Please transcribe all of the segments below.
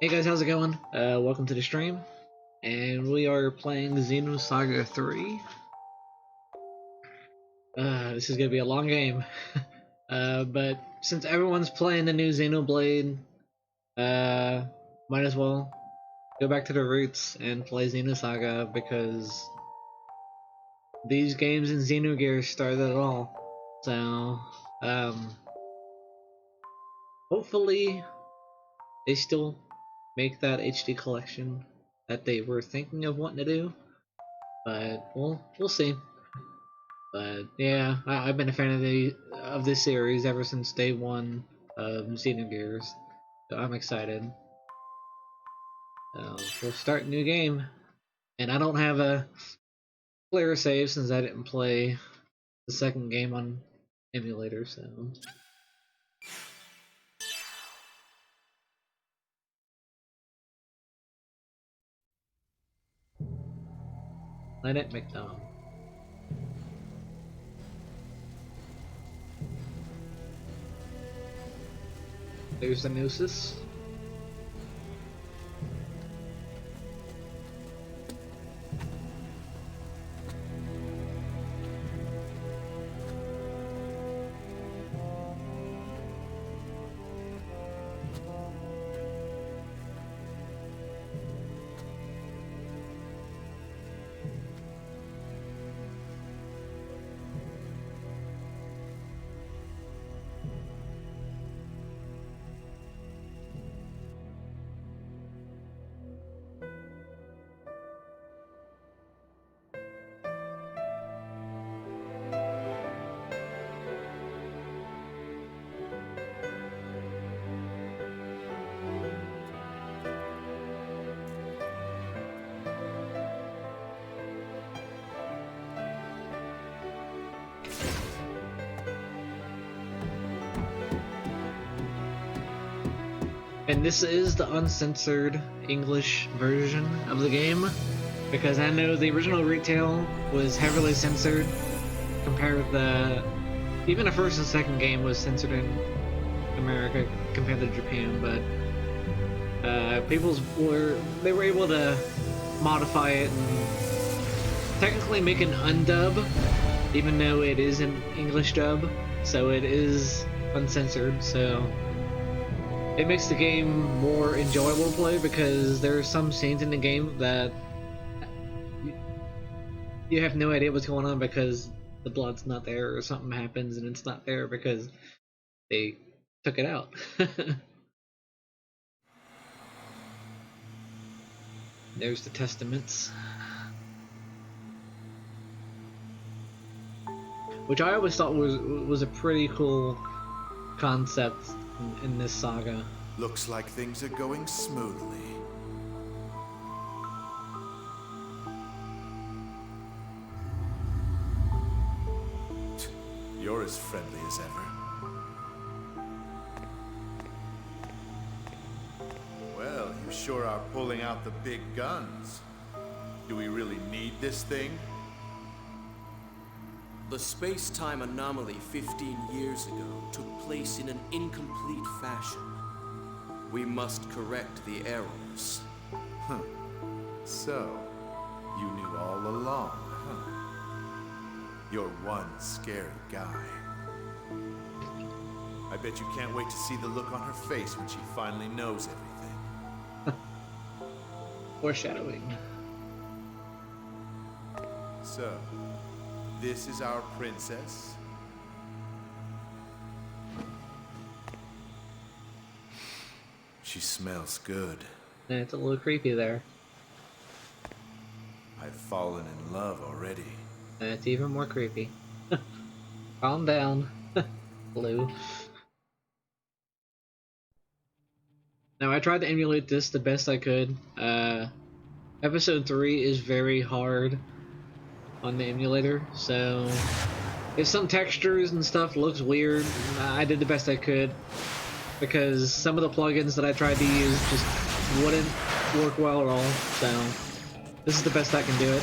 Hey guys, how's it going? Welcome to the stream, and we are playing Xenosaga 3. This is gonna be a long game, but since everyone's playing the new Xenoblade, might as well go back to the roots and play Xenosaga because these games in Xenogears started it all. So, hopefully they still make that HD collection that they were thinking of wanting to do, but we'll see. But yeah, I've been a fan of this series ever since day one of Xenogears, so I'm excited. We'll start a new game, and I don't have a player save since I didn't play the second game on emulator, so. Planet McDonald. There's the Gnosis. And this is the uncensored English version of the game, because I know the original retail was heavily censored compared with even the first and second game was censored in America compared to Japan, but they were able to modify it and technically make an undub, even though it is an English dub, so it is uncensored, so it makes the game more enjoyable to play because there are some scenes in the game that you have no idea what's going on because the blood's not there or something happens and it's not there because they took it out. There's the testaments, which I always thought was a pretty cool concept in this saga. Looks like things are going smoothly. You're as friendly as ever. Well, you sure are pulling out the big guns. Do we really need this thing? The space-time anomaly 15 years ago took place in an incomplete fashion. We must correct the errors. Huh. So, you knew all along, huh? You're one scary guy. I bet you can't wait to see the look on her face when she finally knows everything. Foreshadowing. So, this is our princess? She smells good. And it's a little creepy there. I've fallen in love already. And it's even more creepy. Calm down, Blue. Now, I tried to emulate this the best I could. Episode 3 is very hard on the emulator, so if some textures and stuff looks weird, I did the best I could because some of the plugins that I tried to use just wouldn't work well at all, so this is the best I can do it.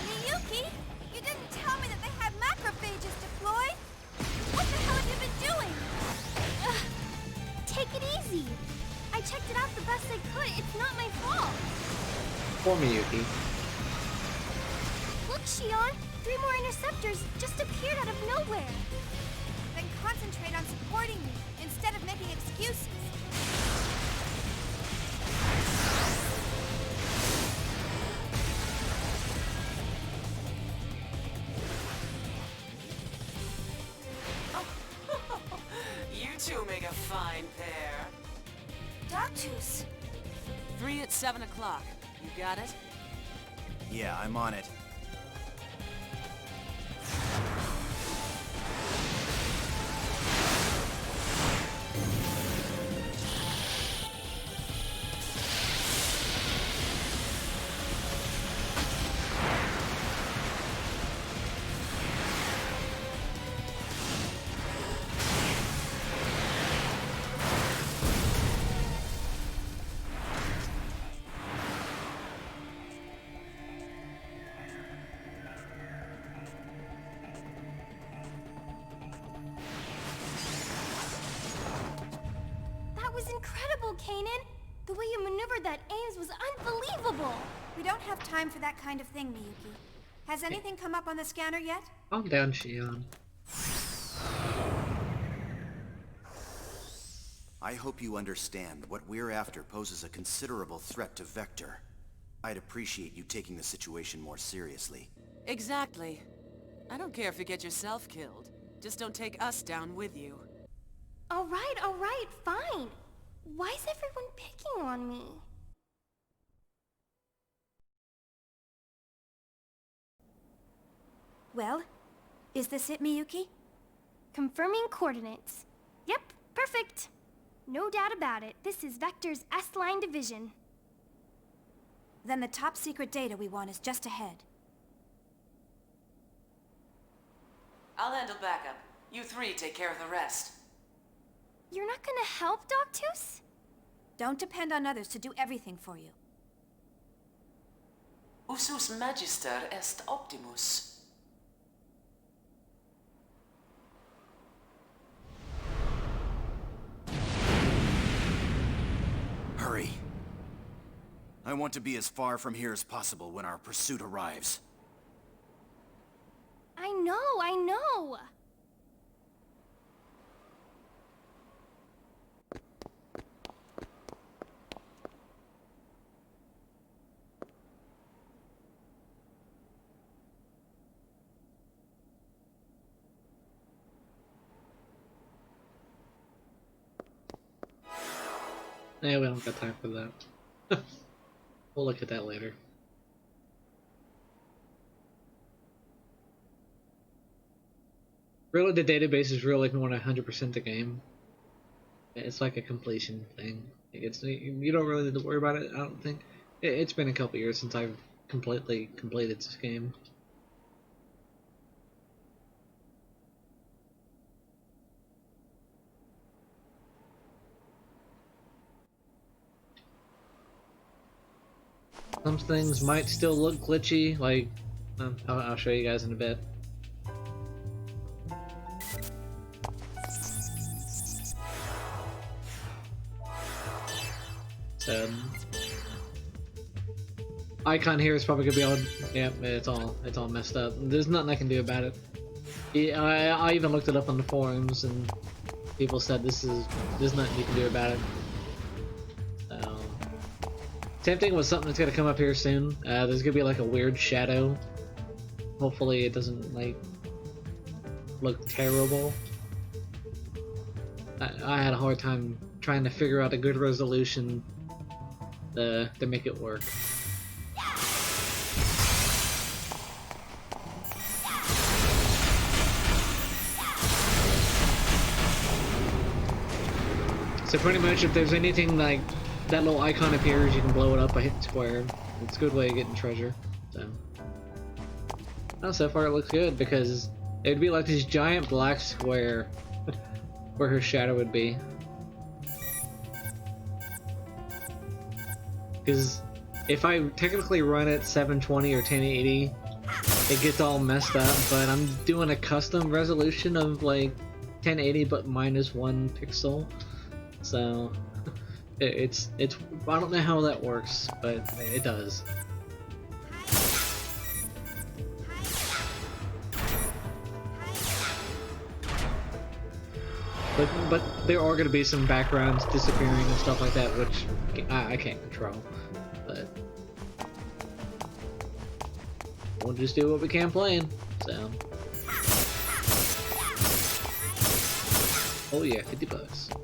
Miyuki, you didn't tell me that they had macrophages deployed. What the hell have you been doing? It's not my fault. Poor Miyuki. Look, Shion! 3 more interceptors just appeared out of nowhere. Then concentrate on supporting me instead of making excuses. You two make a fine pair. Dogtooth. 3 at 7 o'clock. You got it? Yeah, I'm on it. That was incredible, Kanan! The way you maneuvered that Ames was unbelievable! We don't have time for that kind of thing, Miyuki. Has anything come up on the scanner yet? Calm down, Shion. I hope you understand what we're after poses a considerable threat to Vector. I'd appreciate you taking the situation more seriously. Exactly. I don't care if you get yourself killed. Just don't take us down with you. Alright, fine. Why is everyone picking on me? Well, is this it, Miyuki? Confirming coordinates. Yep, perfect. No doubt about it. This is Vector's S-Line division. Then the top secret data we want is just ahead. I'll handle backup. You 3 take care of the rest. You're not gonna help, Dogtooth? Don't depend on others to do everything for you. Usus magister est optimus. Hurry. I want to be as far from here as possible when our pursuit arrives. I know! Yeah, we don't got time for that. We'll look at that later. Really, the database is really more than 100% the game. It's like a completion thing. You don't really need to worry about it, I don't think. It's been a couple years since I've completely completed this game. Some things might still look glitchy, like I'll show you guys in a bit. So, icon here is probably gonna be all, yeah, it's all messed up. There's nothing I can do about it. Yeah, I even looked it up on the forums, and people said there's nothing you can do about it. So, same thing with something that's gonna come up here soon. There's gonna be like a weird shadow. Hopefully it doesn't like look terrible. I had a hard time trying to figure out a good resolution to make it work. So pretty much if there's anything like that little icon appears, you can blow it up by hitting square. It's a good way of getting treasure. So, well, so far it looks good because it'd be like this giant black square where her shadow would be. Because if I technically run it 720 or 1080, it gets all messed up, but I'm doing a custom resolution of like 1080 but -1 pixel. So It's I don't know how that works, but it does. But there are going to be some backgrounds disappearing and stuff like that, which I can't control. But we'll just do what we can playing. So, oh yeah, $50.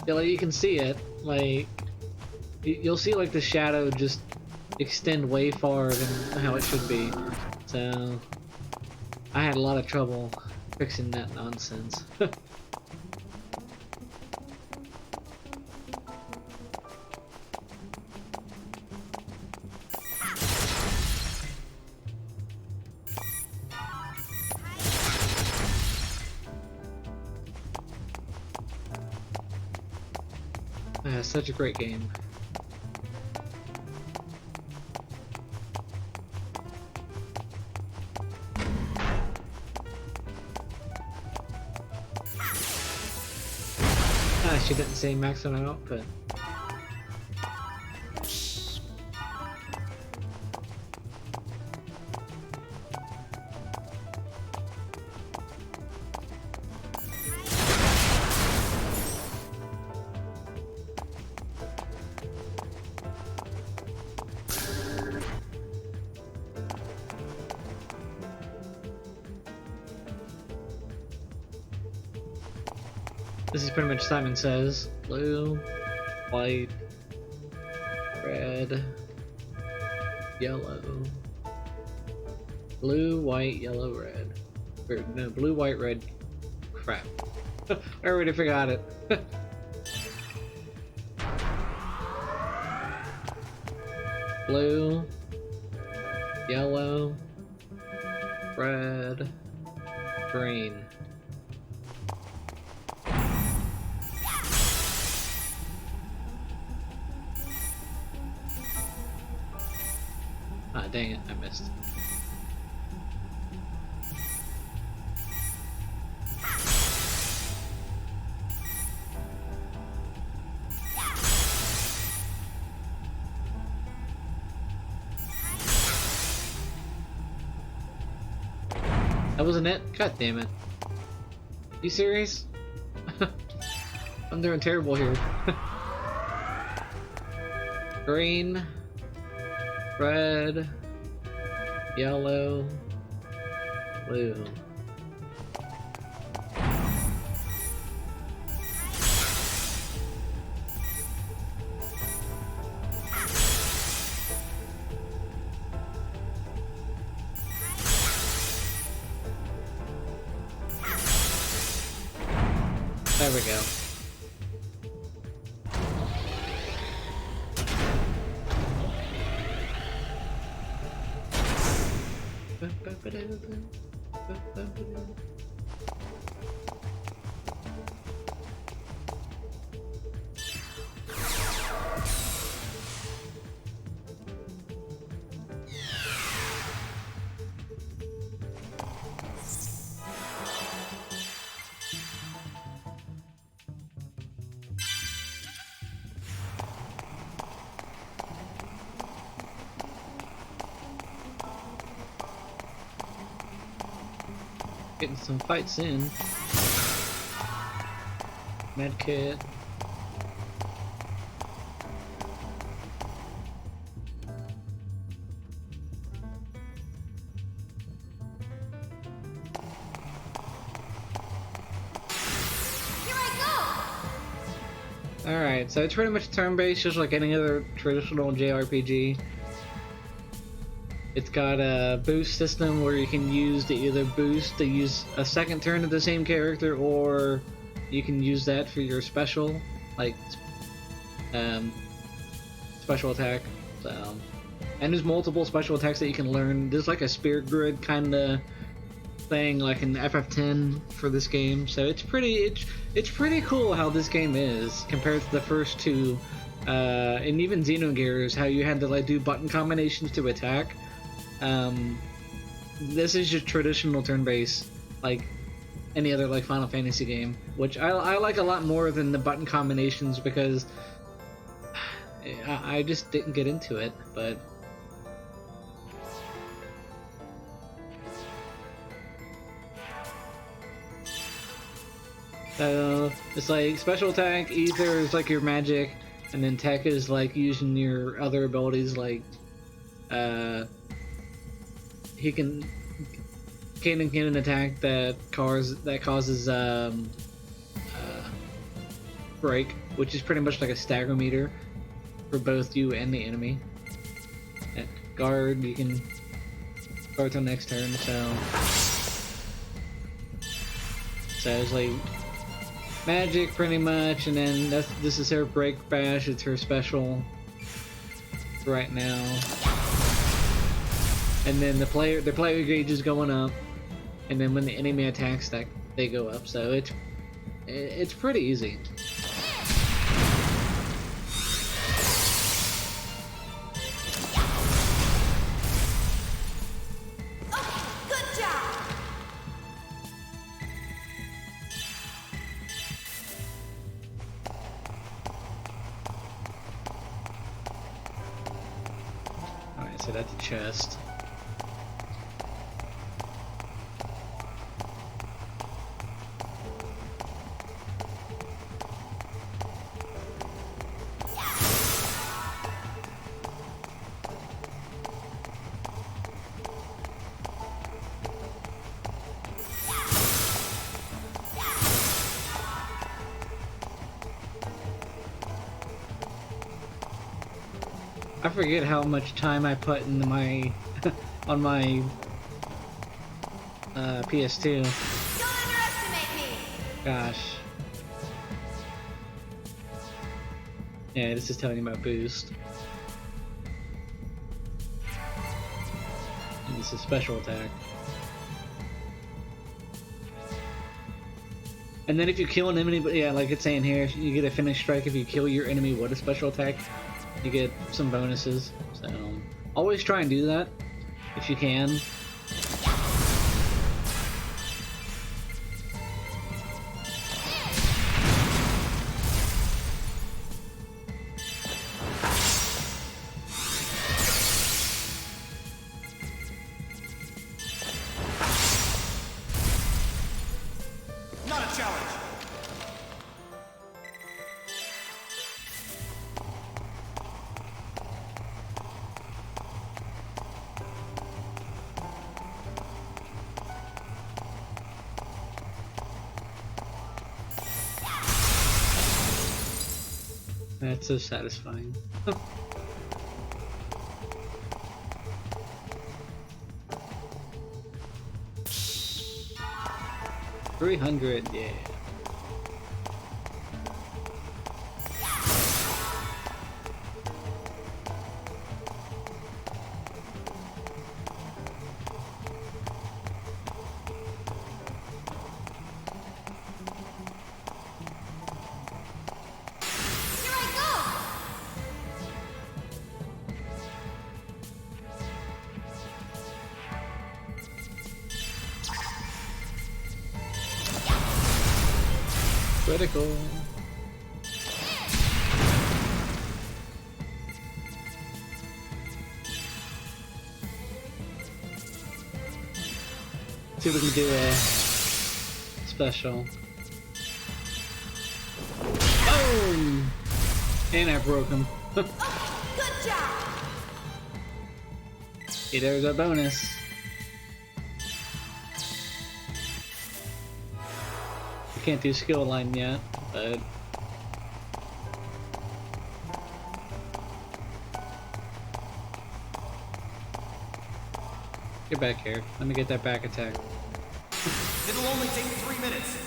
Yeah, like you can see it, like you'll see like the shadow just extend way far than how it should be. So I had a lot of trouble fixing that nonsense. Such a great game. She didn't say maximum output. This is pretty much Simon Says. Blue, white, red, yellow. Blue, white, yellow, red. Or, no, blue, white, red. Crap. I already forgot it. Blue, yellow, red, green. Ah, dang it, I missed. That wasn't it? God damn it. You serious? I'm doing terrible here. Green, red, yellow, blue. There we go. Getting some fights in. Medkit. Alright, so it's pretty much turn-based, just like any other traditional JRPG. It's got a boost system where you can use to either boost to use a second turn of the same character, or you can use that for your special, like special attack. So, and there's multiple special attacks that you can learn. There's like a spirit grid kind of thing, like in FF10 for this game. So it's pretty cool how this game is compared to the first two and even Xenogears, how you had to like do button combinations to attack. This is just traditional turn-based, like any other like Final Fantasy game, which I like a lot more than the button combinations because I just didn't get into it, but. So it's like special attack, ether is like your magic, and then tech is like using your other abilities like he can cannon attack that causes break, which is pretty much like a stagger meter for both you and the enemy. And guard, you can guard till next turn, so it's like magic pretty much, and then this is her break bash. It's her special right now, and then the player gauge is going up, and then when the enemy attacks, that they go up. So it's pretty easy. So that's a chest. I forget how much time I put into my on my PS2. Don't underestimate me. Gosh. Yeah, this is telling you about boost. And this is special attack. And then if you kill an enemy, yeah, like it's saying here, you get a finish strike if you kill your enemy with a special attack. You get some bonuses, so always try and do that if you can. Not a challenge. That's so satisfying. 300, yeah. Here I go. Critical. See if we can do a special. Oh! And I broke him. Good job. Hey, there's our bonus. We can't do skill line yet, but get back here. Let me get that back attack. It'll only take 3 minutes.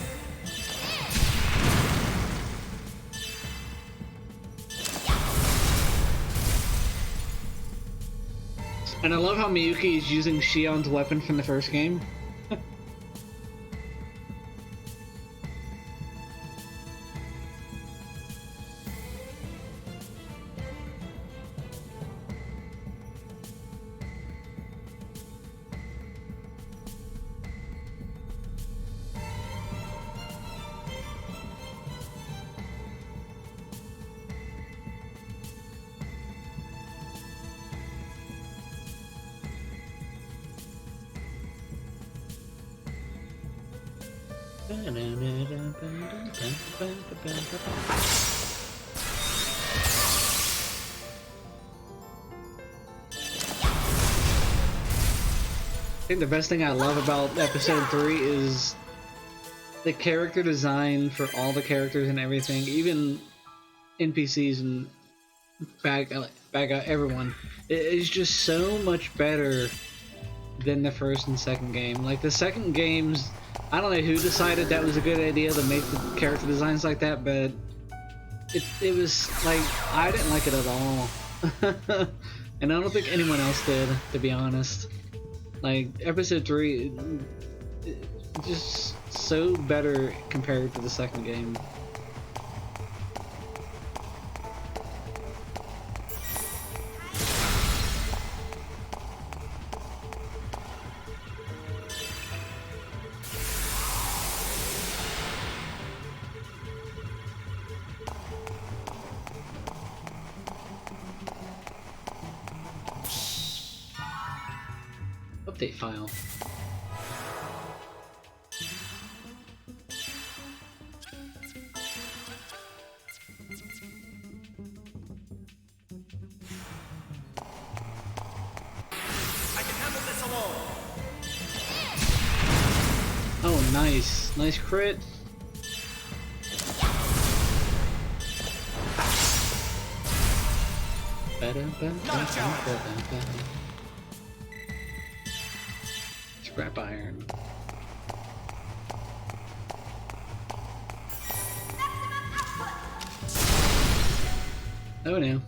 And I love how Miyuki is using Shion's weapon from the first game. I think the best thing I love about episode 3 is the character design for all the characters and everything, even NPCs and bad guy, everyone. It is just so much better than the first and second game. Like the second games, I don't know who decided that was a good idea to make the character designs like that, but it was like I didn't like it at all, and I don't think anyone else did, to be honest. Like episode 3, just so better compared to the second game. Update file. I can handle this alone. Oh, nice. Nice crit. Scrap iron. Oh no.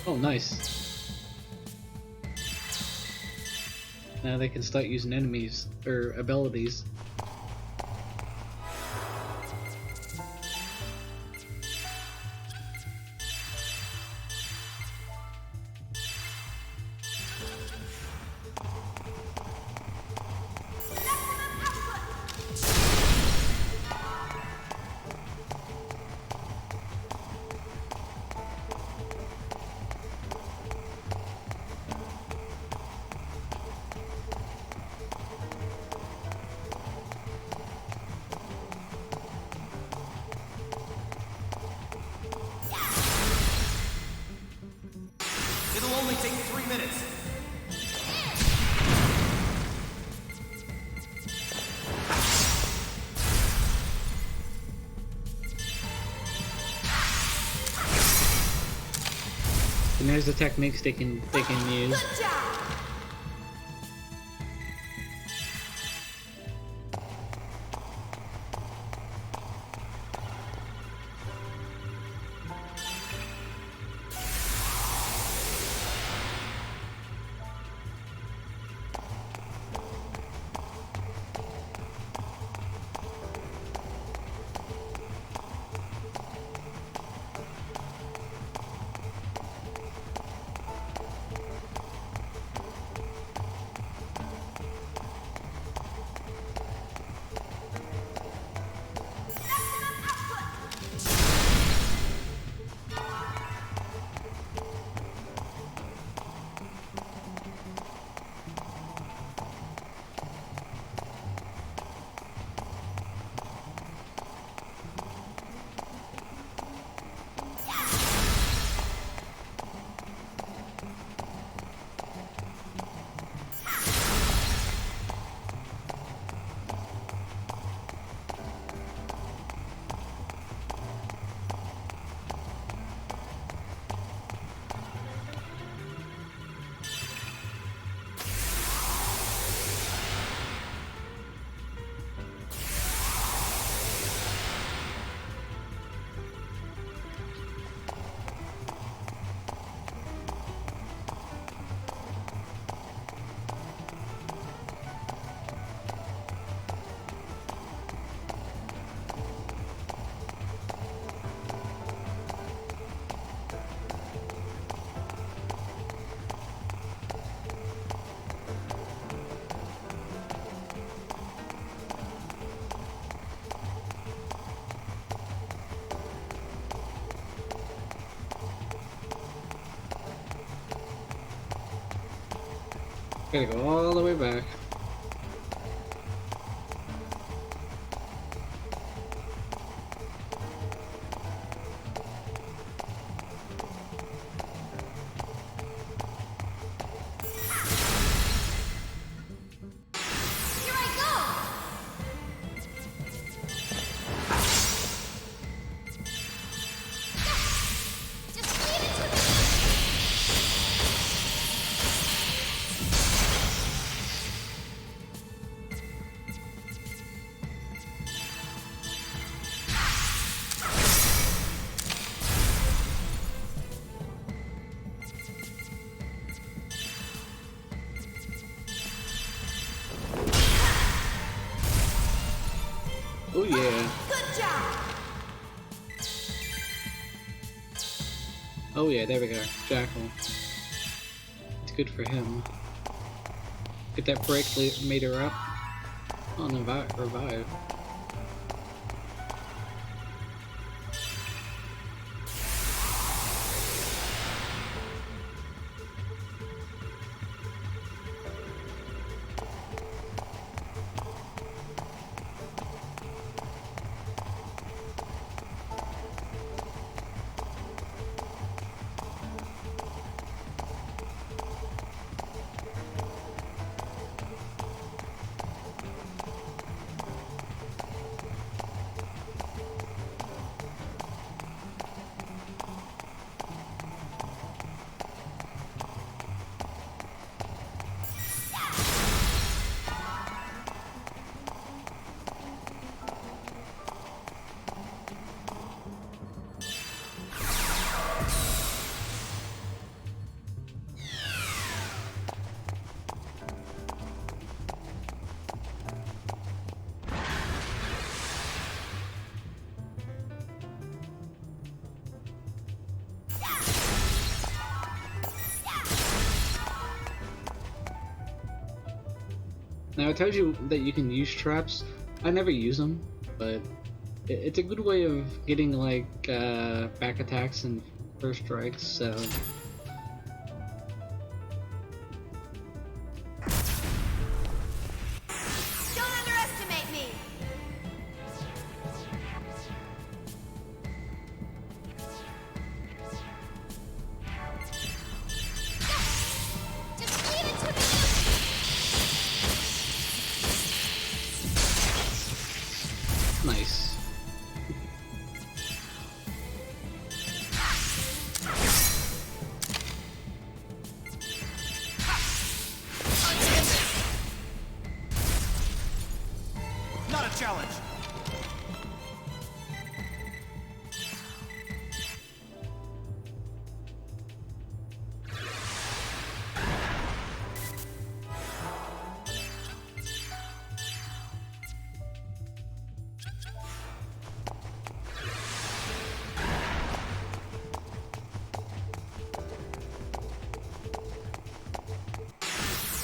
Oh, nice. Now they can start using enemies, or abilities. It'll only take 3 minutes. And there's the techniques they can use. Gotta go all the way back. Here I go! Just leave it to me! Oh yeah. Good job! Oh yeah, there we go. Jackal. It's good for him. Get that break meter up. Oh, no, revive. Now it tells you that you can use traps. I never use them, but it's a good way of getting like back attacks and first strikes. So Don't underestimate me! Just leave it to me! nice. Not a challenge!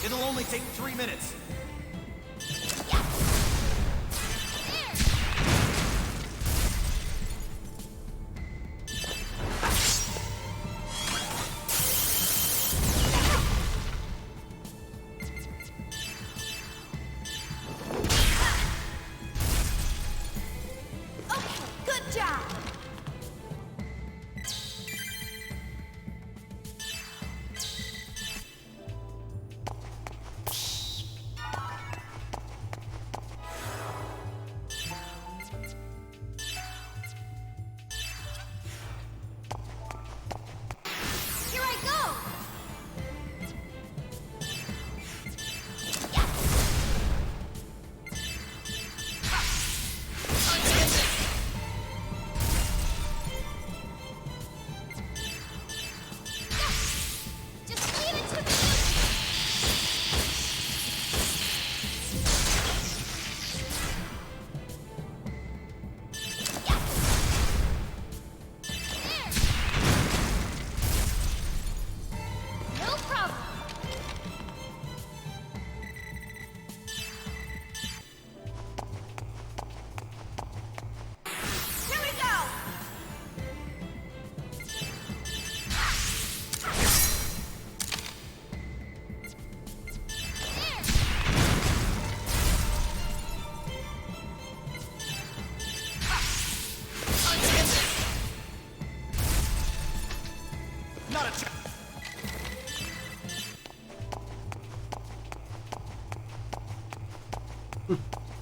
It'll only take 3 minutes. Okay, good job!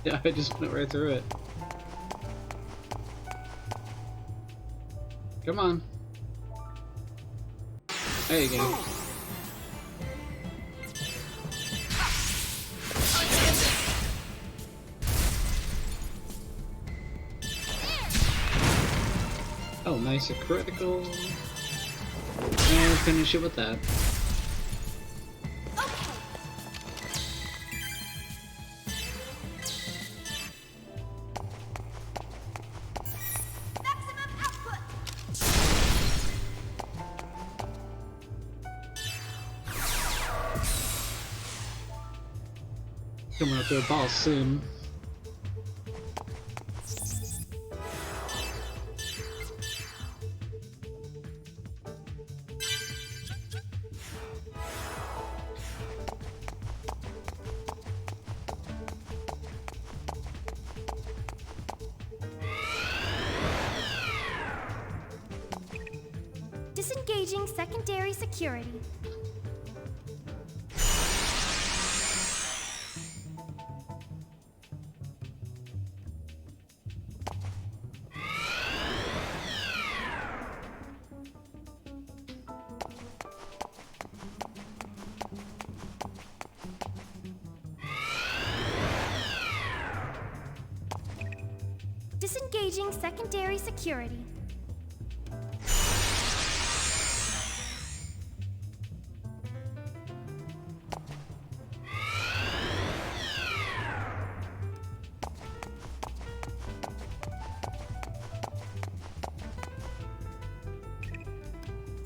Yeah, I just went right through it. Come on. There you go. Oh, nice, a critical. And finish it with that. Coming up to a boss soon. Disengaging secondary security. Disengaging secondary security.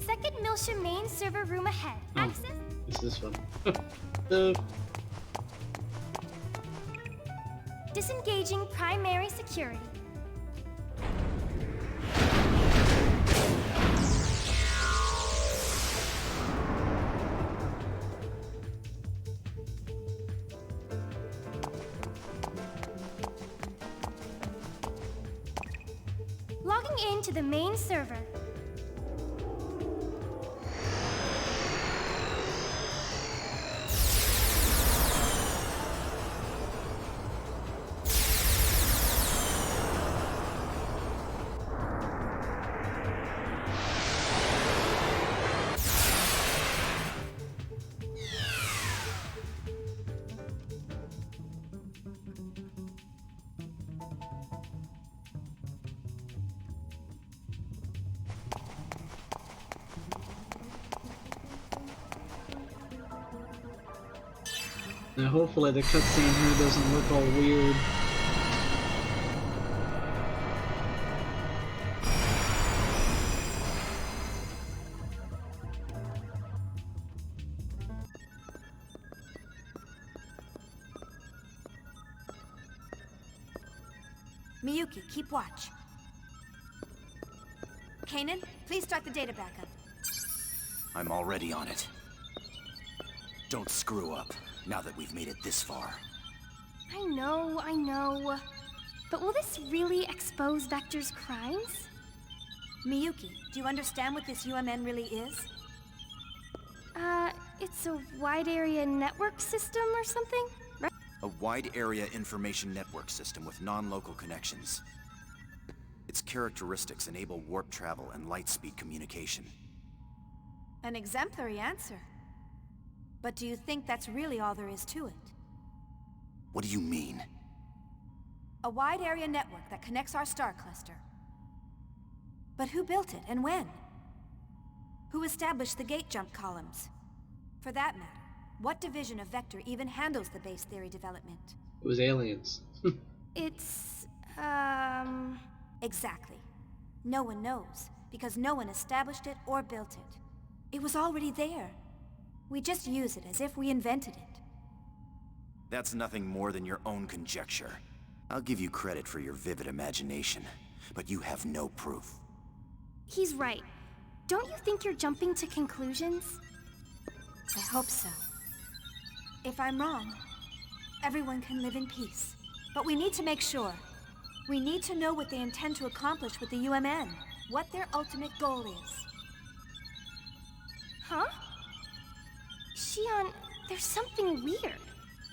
Second Milsha main server room ahead. Oh, Access. it's this one. The Disengaging primary security. Logging in to the main server. Now hopefully the cutscene here doesn't look all weird. Miyuki, keep watch. Kanan, please start the data backup. I'm already on it. Don't screw up, now that we've made it this far. I know. But will this really expose Vector's crimes? Miyuki, do you understand what this UMN really is? It's a wide area network system or something? Right? A wide area information network system with non-local connections. Its characteristics enable warp travel and light speed communication. An exemplary answer. But do you think that's really all there is to it? What do you mean? A wide area network that connects our star cluster. But who built it and when? Who established the gate jump columns? For that matter, what division of Vector even handles the base theory development? It was aliens. It's, Exactly. No one knows, because no one established it or built it. It was already there. We just use it as if we invented it. That's nothing more than your own conjecture. I'll give you credit for your vivid imagination, but you have no proof. He's right. Don't you think you're jumping to conclusions? I hope so. If I'm wrong, everyone can live in peace. But we need to make sure. We need to know what they intend to accomplish with the UMN. What their ultimate goal is. Huh? Xion, there's something weird.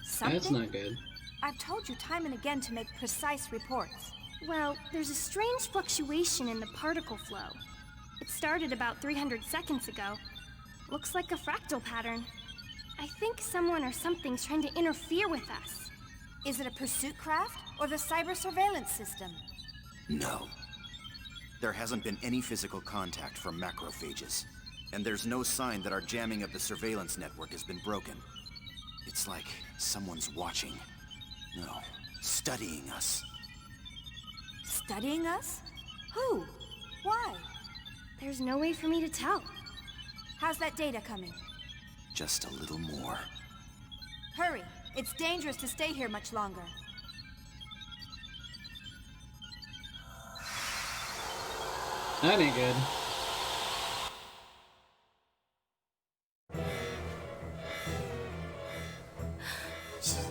Something? That's not good. I've told you time and again to make precise reports. Well, there's a strange fluctuation in the particle flow. It started about 300 seconds ago. Looks like a fractal pattern. I think someone or something's trying to interfere with us. Is it a pursuit craft or the cyber surveillance system? No. There hasn't been any physical contact from macrophages. And there's no sign that our jamming of the surveillance network has been broken. It's like someone's watching. No, studying us. Studying us? Who? Why? There's no way for me to tell. How's that data coming? Just a little more. Hurry! It's dangerous to stay here much longer. That ain't good.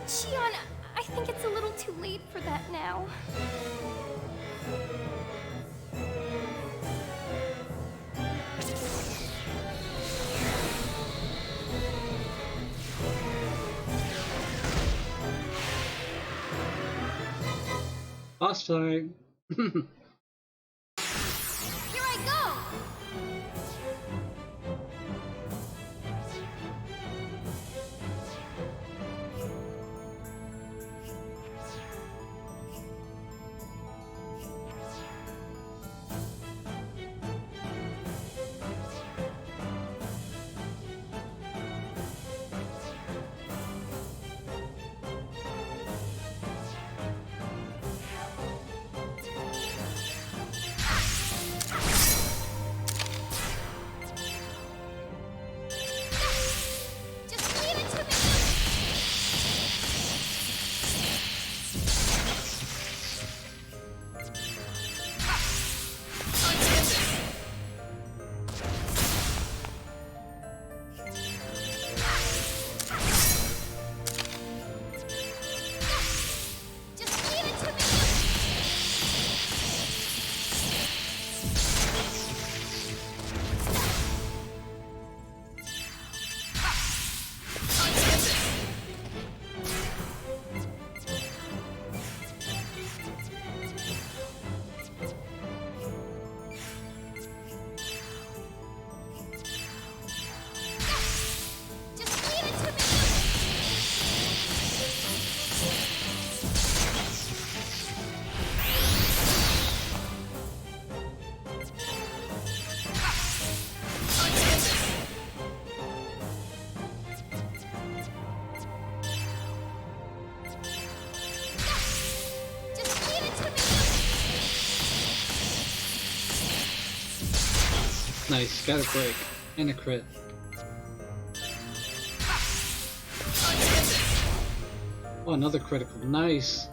Xion, I think it's a little too late for that now. Boss fight. Here I go! Nice, got a break. And a crit. Oh, another critical. Nice.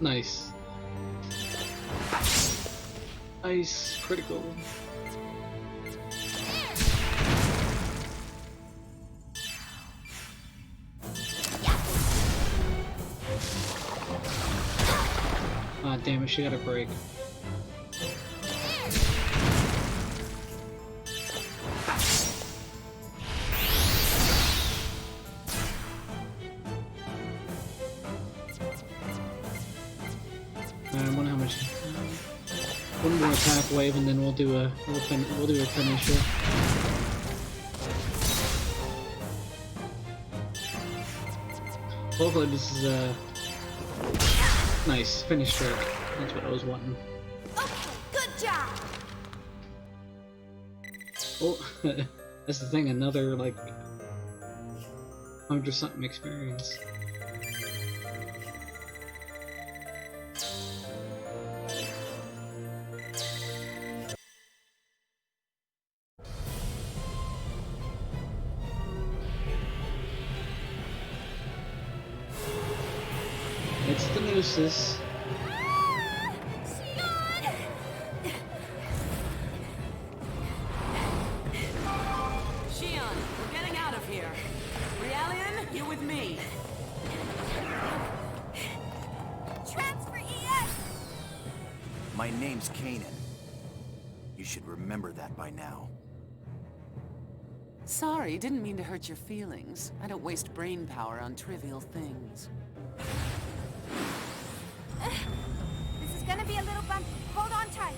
Nice. Nice. Critical. Ah, damn it, she got a break. I'm attack wave, and then we'll do a finisher. Hopefully this is a nice finish stroke. That's what I was wanting. Okay, good job! Oh, that's the thing. Another like 100-something experience. It's the Gnosis. Shion, we're getting out of here. Realian, you with me. Transfer ES! My name's Kanan. You should remember that by now. Sorry, didn't mean to hurt your feelings. I don't waste brain power on trivial things. This is gonna be a little bumpy. Hold on tight.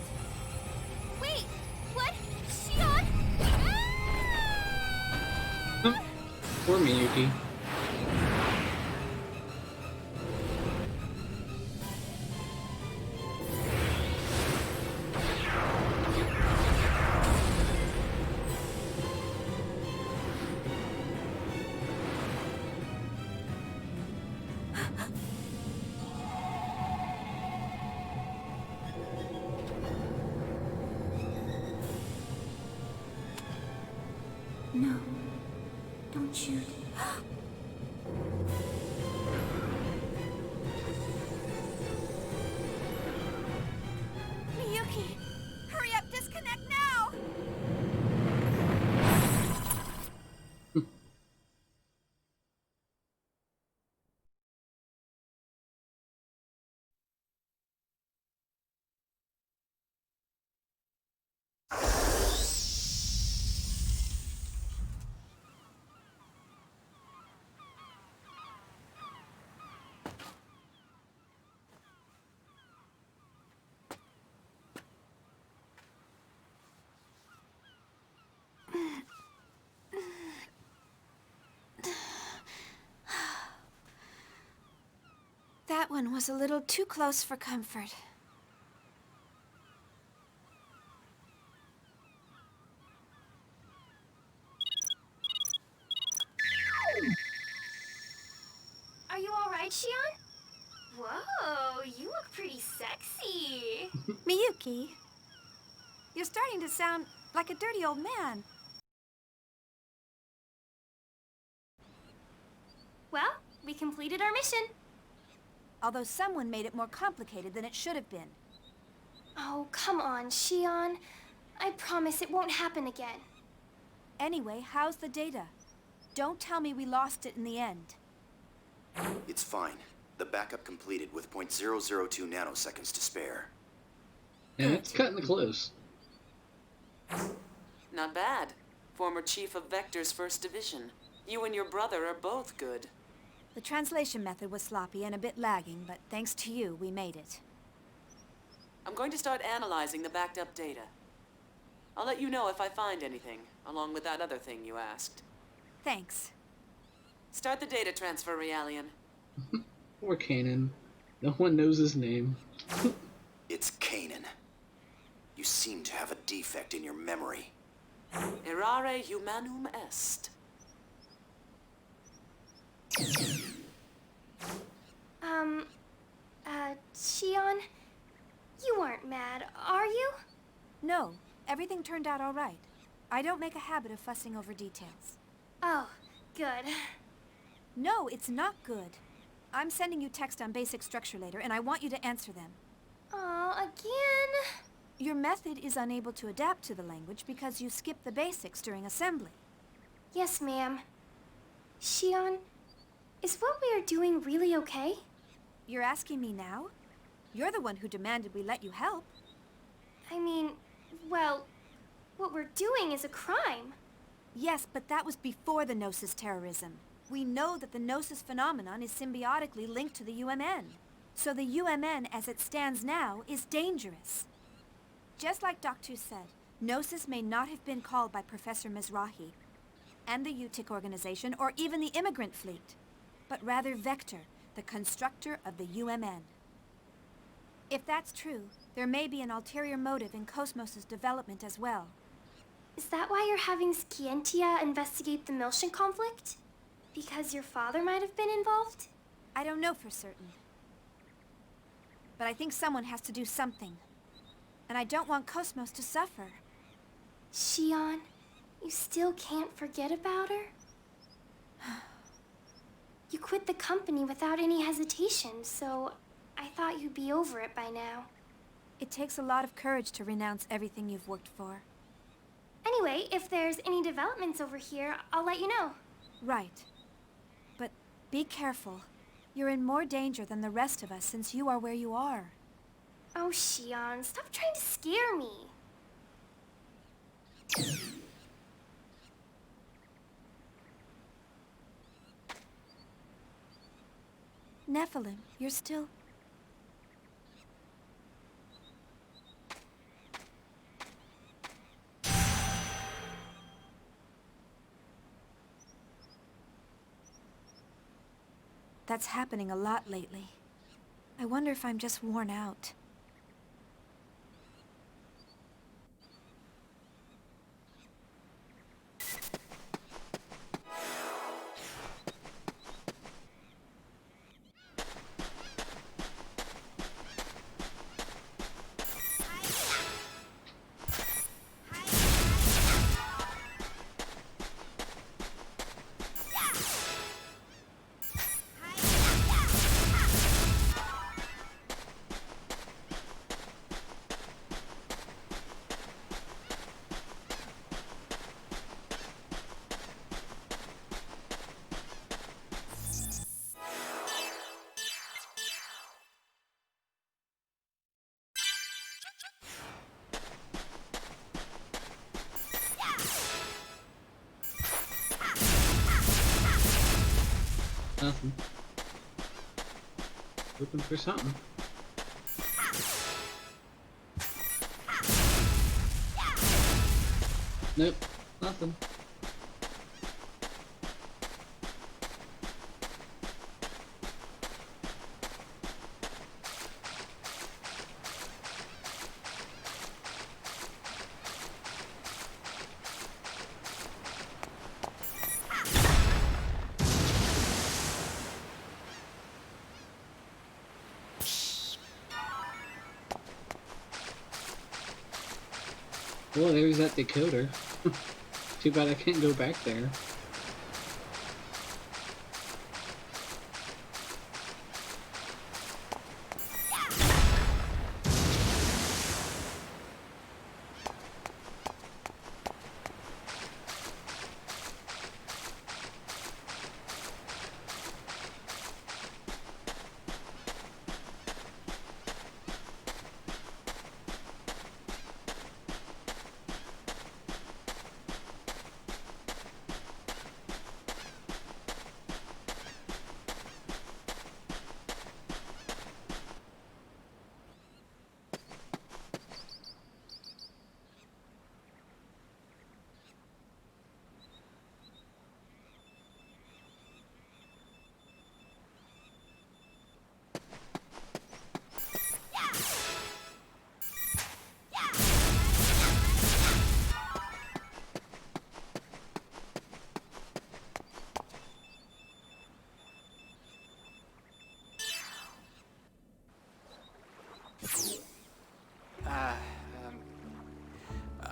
Wait, what? Shion? Poor Miyuki. No, don't shoot. Miyuki, hurry up, disconnect now! That one was a little too close for comfort. Are you alright, Shion? Whoa, you look pretty sexy. Miyuki, you're starting to sound like a dirty old man. Well, we completed our mission. Although someone made it more complicated than it should have been. Oh, come on, Shion. I promise it won't happen again. Anyway, how's the data? Don't tell me we lost it in the end. It's fine. The backup completed with .002 nanoseconds to spare. And it's cutting it close. Not bad. Former chief of Vector's 1st Division. You and your brother are both good. The translation method was sloppy and a bit lagging, but thanks to you, we made it. I'm going to start analyzing the backed up data. I'll let you know if I find anything, along with that other thing you asked. Thanks. Start the data transfer, Realian. Poor Kanan. No one knows his name. It's Kanan. You seem to have a defect in your memory. Errare humanum est. Shion, you aren't mad, are you? No, everything turned out all right. I don't make a habit of fussing over details. Oh, good. No, it's not good. I'm sending you text on basic structure later, and I want you to answer them. Aw, again? Your method is unable to adapt to the language because you skipped the basics during assembly. Yes, ma'am. Shion, is what we are doing really okay? You're asking me now? You're the one who demanded we let you help. I mean, well, what we're doing is a crime. Yes, but that was before the Gnosis terrorism. We know that the Gnosis phenomenon is symbiotically linked to the UMN. So the UMN, as it stands now, is dangerous. Just like Doctor said, Gnosis may not have been called by Professor Mizrahi and the UTIC organization or even the immigrant fleet, but rather Vector, the constructor of the UMN. If that's true, there may be an ulterior motive in Cosmos' development as well. Is that why you're having Scientia investigate the Miltian conflict? Because your father might have been involved? I don't know for certain. But I think someone has to do something. And I don't want Cosmos to suffer. Shion, you still can't forget about her? You quit the company without any hesitation, so I thought you'd be over it by now. It takes a lot of courage to renounce everything you've worked for. Anyway, if there's any developments over here, I'll let you know. Right. But be careful. You're in more danger than the rest of us since you are where you are. Oh, Shion, stop trying to scare me. Nephilim, you're still... That's happening a lot lately. I wonder if I'm just worn out. Nothing. Looking for something. Nope, nothing. Well, there's that decoder. Too bad I can't go back there.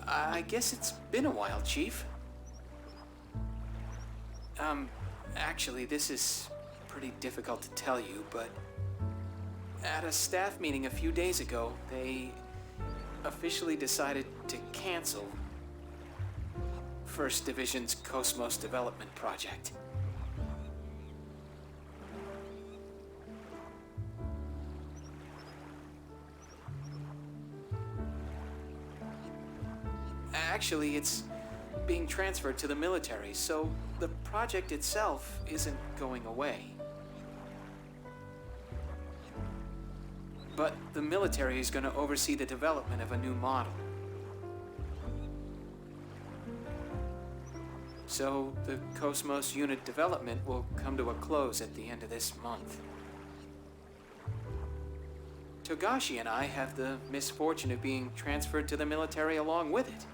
I guess it's been a while, Chief. Actually, this is pretty difficult to tell you, but at a staff meeting a few days ago, they officially decided to cancel First Division's Cosmos Development Project. Actually, it's being transferred to the military, so the project itself isn't going away. but the military is going to oversee the development of a new model. So the Cosmos unit development will come to a close at the end of this month. Togashi and I have the misfortune of being transferred to the military along with it.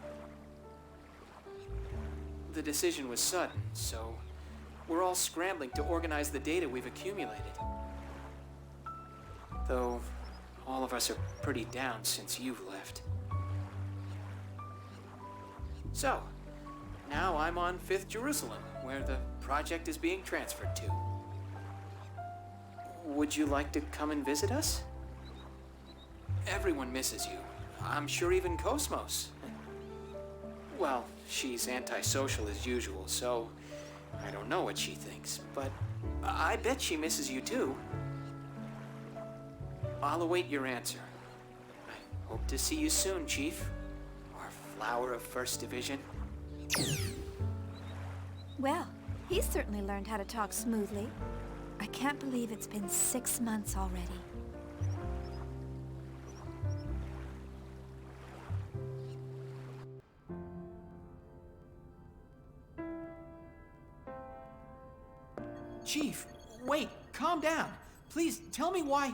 The decision was sudden, so we're all scrambling to organize the data we've accumulated. Though all of us are pretty down since you've left. So, now I'm on 5th Jerusalem, where the project is being transferred to. Would you like to come and visit us? Everyone misses you. I'm sure even Cosmos. Well, she's antisocial as usual, so I don't know what she thinks, but I bet she misses you too. I'll await your answer. I hope to see you soon, Chief. Or Flower of 1st Division. Well, he's certainly learned how to talk smoothly. I can't believe it's been 6 months already. Chief, wait, calm down. Please, tell me why...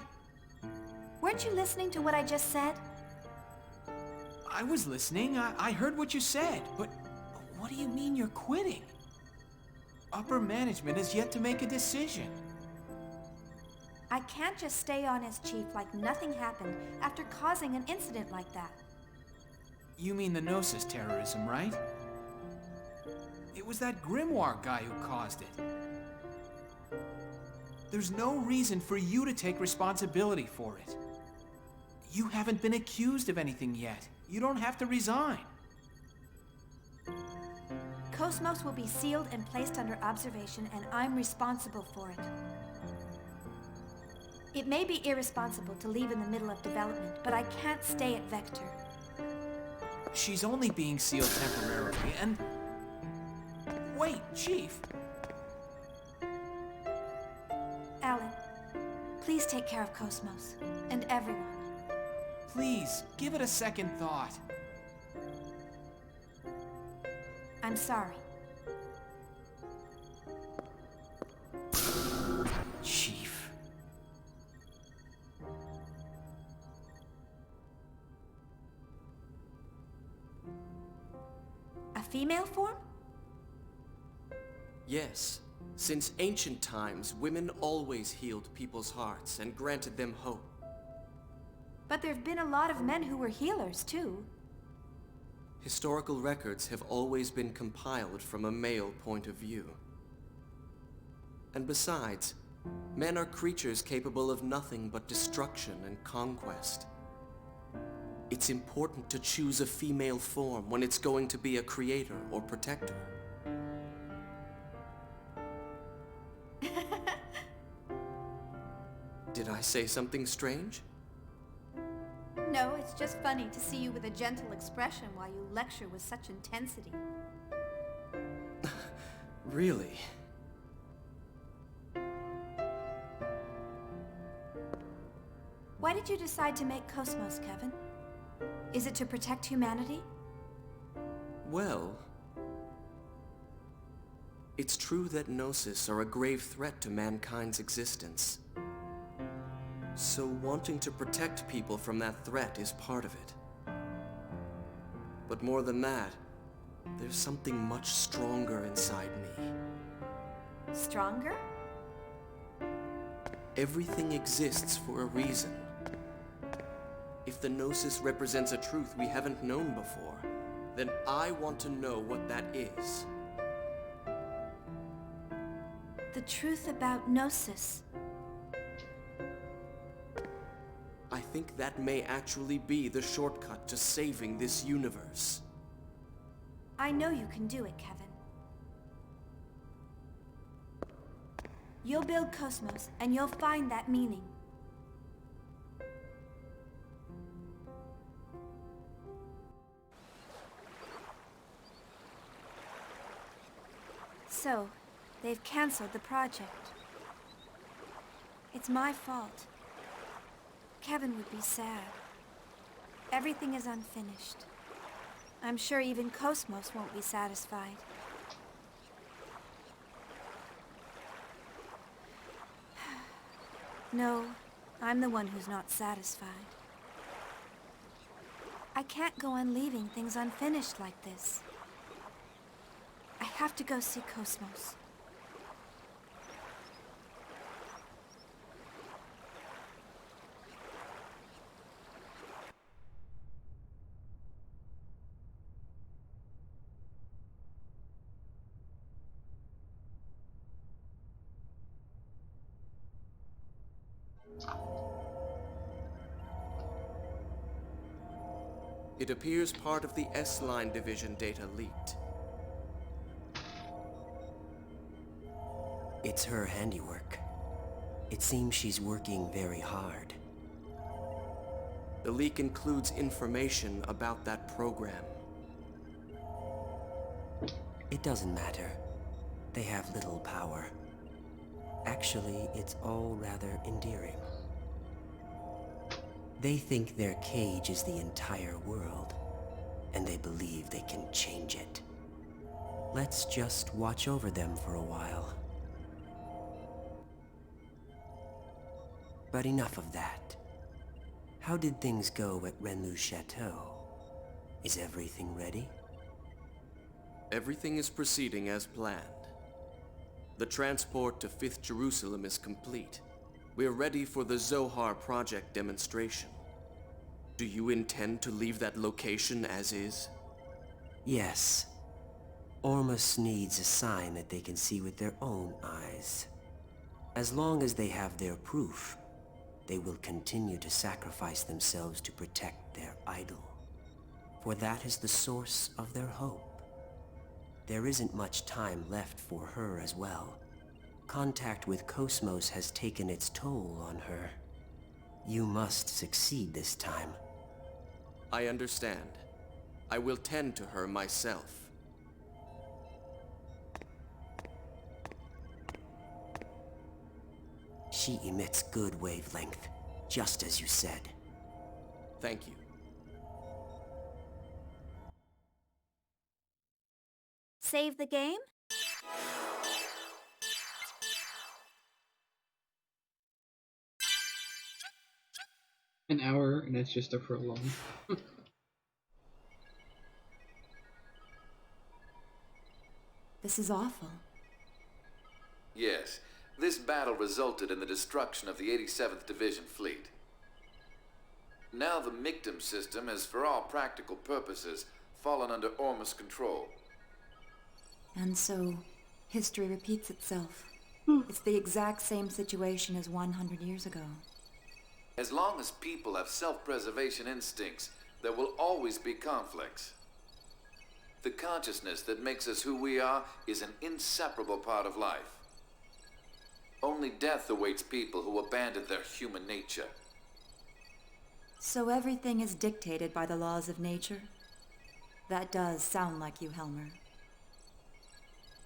Weren't you listening to what I just said? I was listening. I heard what you said, but what do you mean you're quitting? Upper management has yet to make a decision. I can't just stay on as chief like nothing happened after causing an incident like that. You mean the Gnosis terrorism, right? It was that Grimoire guy who caused it. There's no reason for you to take responsibility for it. You haven't been accused of anything yet. You don't have to resign. Cosmos will be sealed and placed under observation, and I'm responsible for it. It may be irresponsible to leave in the middle of development, but I can't stay at Vector. She's only being sealed temporarily, and... Wait, Chief! Alan, please take care of Cosmos, and everyone. Please, give it a second thought. I'm sorry. Chief. A female form? Yes. Since ancient times, women always healed people's hearts and granted them hope. But there've been a lot of men who were healers, too. Historical records have always been compiled from a male point of view. And besides, men are creatures capable of nothing but destruction and conquest. It's important to choose a female form when it's going to be a creator or protector. Did I say something strange? No, it's just funny to see you with a gentle expression while you lecture with such intensity. Really? Why did you decide to make Cosmos, Kevin? Is it to protect humanity? Well... It's true that Gnosis are a grave threat to mankind's existence. So wanting to protect people from that threat is part of it. But more than that, there's something much stronger inside me. Stronger? Everything exists for a reason. If the Gnosis represents a truth we haven't known before, then I want to know what that is. The truth about Gnosis. I think that may actually be the shortcut to saving this universe. I know you can do it, Kevin. You'll build Cosmos, and you'll find that meaning. So, they've canceled the project. It's my fault. Kevin would be sad. Everything is unfinished. I'm sure even Cosmos won't be satisfied. No, I'm the one who's not satisfied. I can't go on leaving things unfinished like this. I have to go see Cosmos. It appears part of the S-Line division data leaked. It's her handiwork. It seems she's working very hard. The leak includes information about that program. It doesn't matter. They have little power. Actually, it's all rather endearing. They think their cage is the entire world, and they believe they can change it. Let's just watch over them for a while. But enough of that. How did things go at Renlu's chateau? Is everything ready? Everything is proceeding as planned. The transport to 5th Jerusalem is complete. We're ready for the Zohar project demonstration. Do you intend to leave that location as is? Yes. Ormus needs a sign that they can see with their own eyes. As long as they have their proof, they will continue to sacrifice themselves to protect their idol. For that is the source of their hope. There isn't much time left for her as well. Contact with Cosmos has taken its toll on her. You must succeed this time. I understand. I will tend to her myself. She emits good wavelength, just as you said. Thank you. Save the game? An hour, and it's just a prolong. This is awful. Yes, this battle resulted in the destruction of the 87th Division fleet. Now the Mictum system has, for all practical purposes, fallen under Ormus control. And so, history repeats itself. It's the exact same situation as 100 years ago. As long as people have self-preservation instincts, there will always be conflicts. The consciousness that makes us who we are is an inseparable part of life. Only death awaits people who abandon their human nature. So everything is dictated by the laws of nature? That does sound like you, Helmer.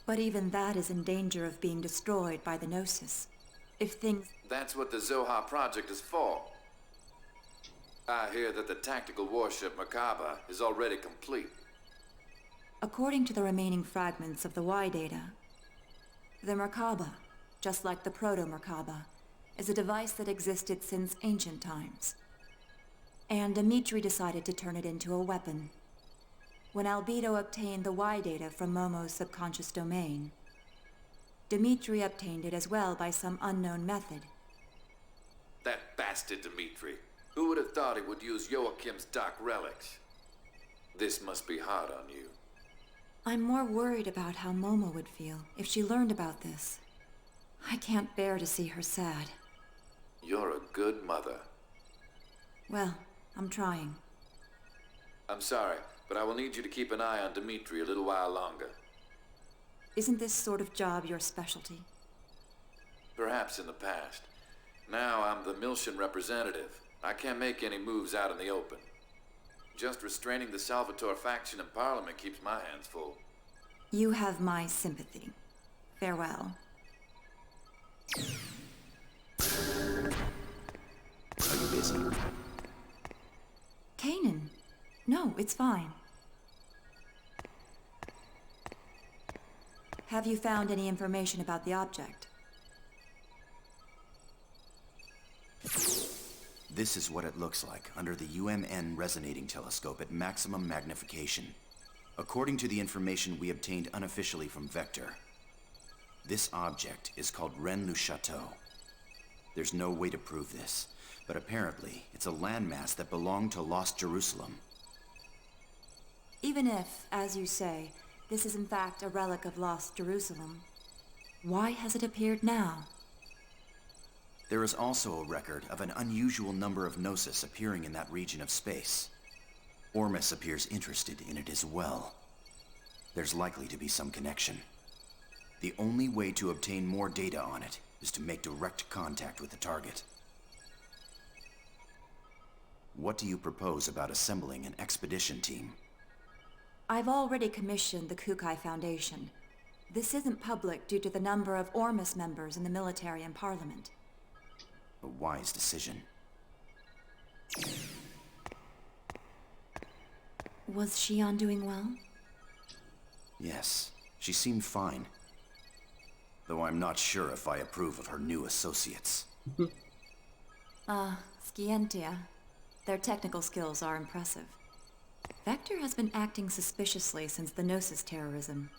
But even that is in danger of being destroyed by the Gnosis. If things... That's what the Zohar project is for. I hear that the tactical warship Merkaba is already complete. According to the remaining fragments of the Y data, the Merkaba, just like the Proto-Merkaba, is a device that existed since ancient times. And Dimitri decided to turn it into a weapon. When Albedo obtained the Y data from Momo's subconscious domain, Dimitri obtained it as well by some unknown method. That bastard Dimitri. Who would have thought he would use Joachim's dark relics? This must be hard on you. I'm more worried about how Momo would feel if she learned about this. I can't bear to see her sad. You're a good mother. Well, I'm trying. I'm sorry, but I will need you to keep an eye on Dimitri a little while longer. Isn't this sort of job your specialty? Perhaps in the past. Now I'm the Miltian representative. I can't make any moves out in the open. Just restraining the Salvatore faction in Parliament keeps my hands full. You have my sympathy. Farewell. Are you busy. Kanan. No, it's fine. Have you found any information about the object? This is what it looks like under the UMN resonating telescope at maximum magnification. According to the information we obtained unofficially from Vector, this object is called Rennes-le-Château. There's no way to prove this, but apparently it's a landmass that belonged to Lost Jerusalem. Even if, as you say, this is in fact a relic of Lost Jerusalem, why has it appeared now? There is also a record of an unusual number of Gnosis appearing in that region of space. Ormus appears interested in it as well. There's likely to be some connection. The only way to obtain more data on it is to make direct contact with the target. What do you propose about assembling an expedition team? I've already commissioned the Kukai Foundation. This isn't public due to the number of Ormus members in the military and parliament. A wise decision. Was Shion doing well? Yes, she seemed fine. Though I'm not sure if I approve of her new associates. Scientia. Their technical skills are impressive. Vector has been acting suspiciously since the Gnosis terrorism.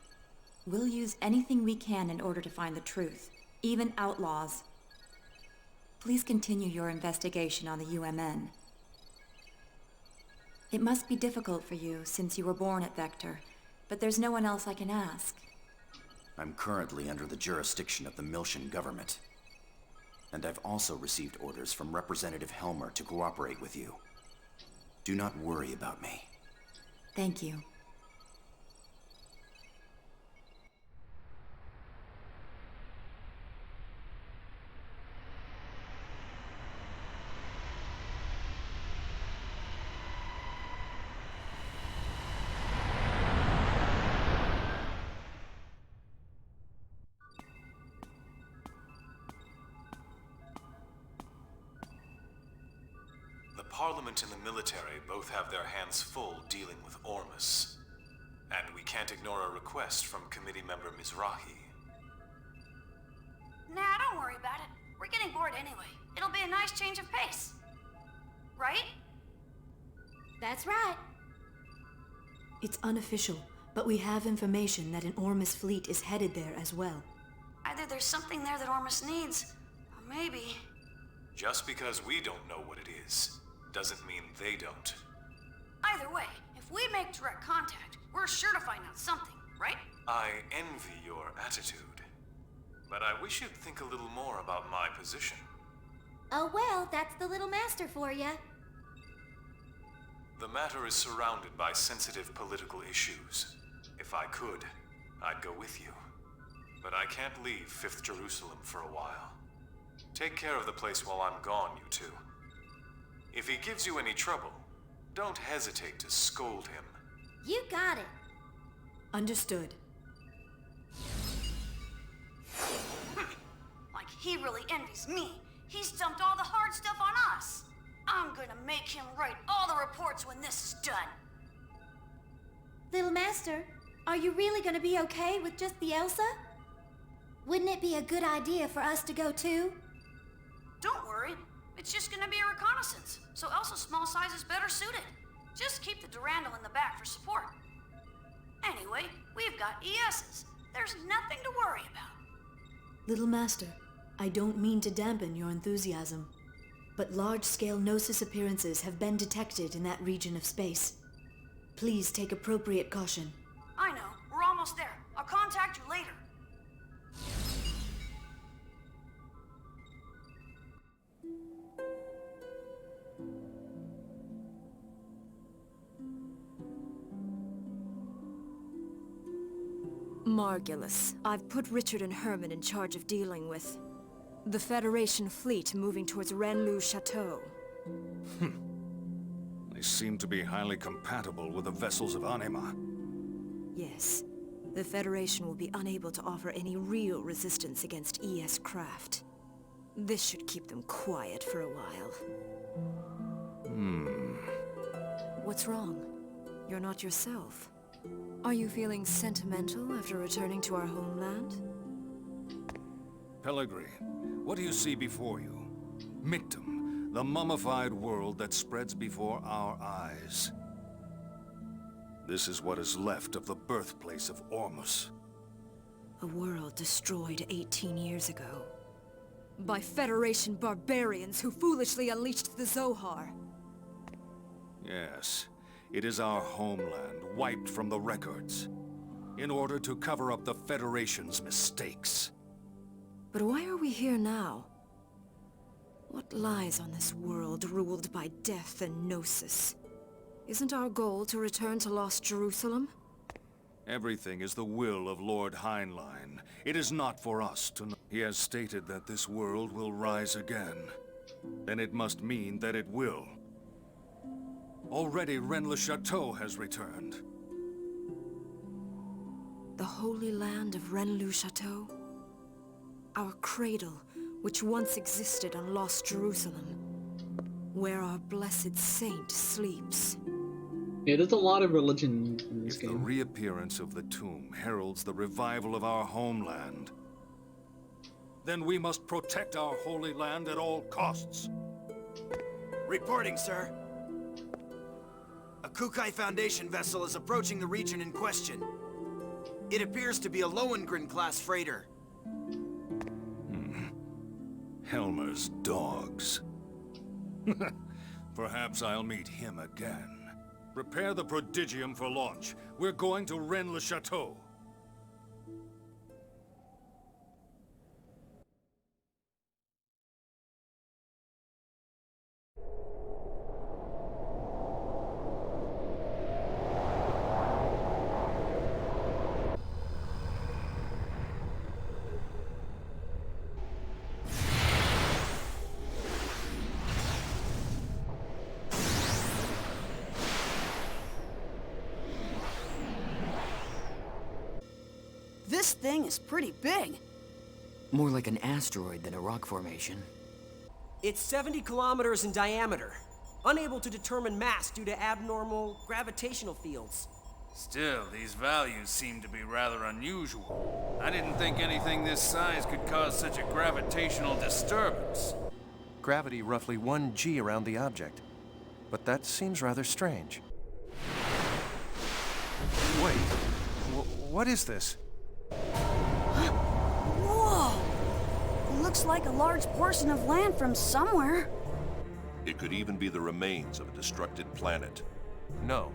We'll use anything we can in order to find the truth, even outlaws. Please continue your investigation on the UMN. It must be difficult for you since you were born at Vector, but there's no one else I can ask. I'm currently under the jurisdiction of the Miltian government. And I've also received orders from Representative Helmer to cooperate with you. Do not worry about me. Thank you. The Parliament and the military both have their hands full dealing with Ormus. And we can't ignore a request from committee member Mizrahi. Nah, don't worry about it. We're getting bored anyway. It'll be a nice change of pace. Right? That's right. It's unofficial, but we have information that an Ormus fleet is headed there as well. Either there's something there that Ormus needs, or maybe... Just because we don't know what it is, doesn't mean they don't. Either way, if we make direct contact, we're sure to find out something, right? I envy your attitude. But I wish you'd think a little more about my position. Oh well, that's the little master for ya. The matter is surrounded by sensitive political issues. If I could, I'd go with you. But I can't leave 5th Jerusalem for a while. Take care of the place while I'm gone, you two. If he gives you any trouble, don't hesitate to scold him. You got it. Understood. Like he really envies me. He's dumped all the hard stuff on us. I'm gonna make him write all the reports when this is done. Little master, are you really gonna be okay with just the Elsa? Wouldn't it be a good idea for us to go too? Don't worry. It's just gonna be a reconnaissance, so Elsa's small size is better suited. Just keep the Durandal in the back for support. Anyway, we've got ESs. There's nothing to worry about. Little master, I don't mean to dampen your enthusiasm, but large-scale Gnosis appearances have been detected in that region of space. Please take appropriate caution. I know. We're almost there. I'll contact you later. Margulis, I've put Richard and Herman in charge of dealing with the Federation fleet moving towards Rennes-le-Château. They seem to be highly compatible with the vessels of Anima. Yes. The Federation will be unable to offer any real resistance against ES craft. This should keep them quiet for a while. What's wrong? You're not yourself. Are you feeling sentimental after returning to our homeland? Pellegrin, what do you see before you? Mictum, the mummified world that spreads before our eyes. This is what is left of the birthplace of Ormus. A world destroyed 18 years ago. By Federation barbarians who foolishly unleashed the Zohar. Yes, it is our homeland wiped from the records, in order to cover up the Federation's mistakes. But why are we here now? What lies on this world ruled by death and gnosis? Isn't our goal to return to Lost Jerusalem? Everything is the will of Lord Heinlein. It is not for us to know. He has stated that this world will rise again. Then it must mean that it will. Already Rennes-le-Château has returned. The Holy Land of Rennes-le-Château? Our cradle, which once existed on Lost Jerusalem. Where our blessed saint sleeps. Yeah, there's a lot of religion in this If game. the reappearance of the tomb heralds the revival of our homeland, then we must protect our holy land at all costs. Reporting, sir. A Kukai Foundation vessel is approaching the region in question. It appears to be a Lohengrin-class freighter. Helmer's dogs. Perhaps I'll meet him again. Prepare the prodigium for launch. We're going to Rennes-le-Château. This thing is pretty big. More like an asteroid than a rock formation. It's 70 kilometers in diameter. Unable to determine mass due to abnormal gravitational fields. Still, these values seem to be rather unusual. I didn't think anything this size could cause such a gravitational disturbance. Gravity roughly 1 g around the object. But that seems rather strange. Wait, what is this? Whoa! Looks like a large portion of land from somewhere. It could even be the remains of a destructed planet. No.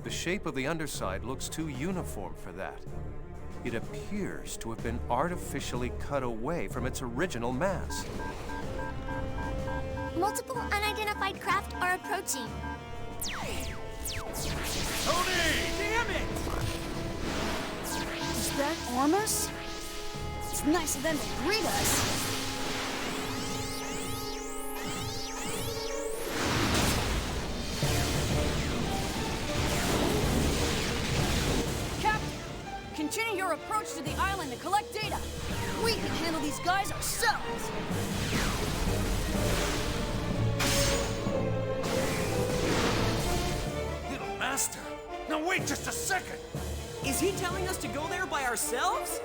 The shape of the underside looks too uniform for that. It appears to have been artificially cut away from its original mass. Multiple unidentified craft are approaching. Tony! Damn it! Is that Ormus? It's nice of them to greet us. Captain, continue your approach to the island to collect data. We can handle these guys ourselves. Little Master! Now wait just a second! Is he telling us to go there by ourselves?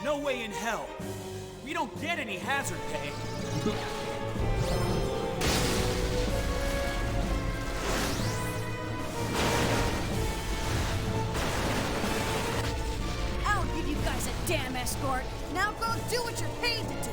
No way in hell. We don't get any hazard pay. I'll give you guys a damn escort. Now go do what you're paid to do.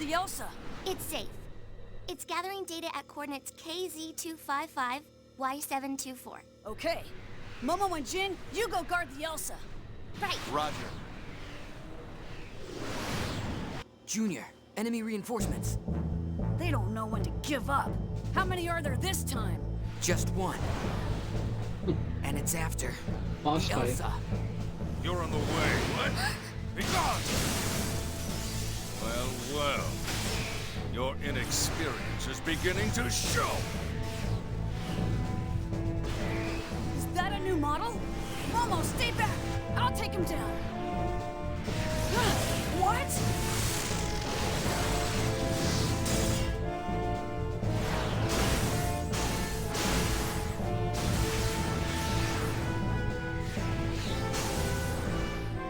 the Elsa? It's safe. It's gathering data at coordinates KZ255, Y724. Okay. Momo and Jin, you go guard the Elsa. Right. Roger. Junior, enemy reinforcements. They don't know when to give up. How many are there this time? Just one. And it's after Boss the fight. Elsa. You're on the way. What? Be gone! Well, well. Your inexperience is beginning to show. Is that a new model? Momo, stay back! I'll take him down. What?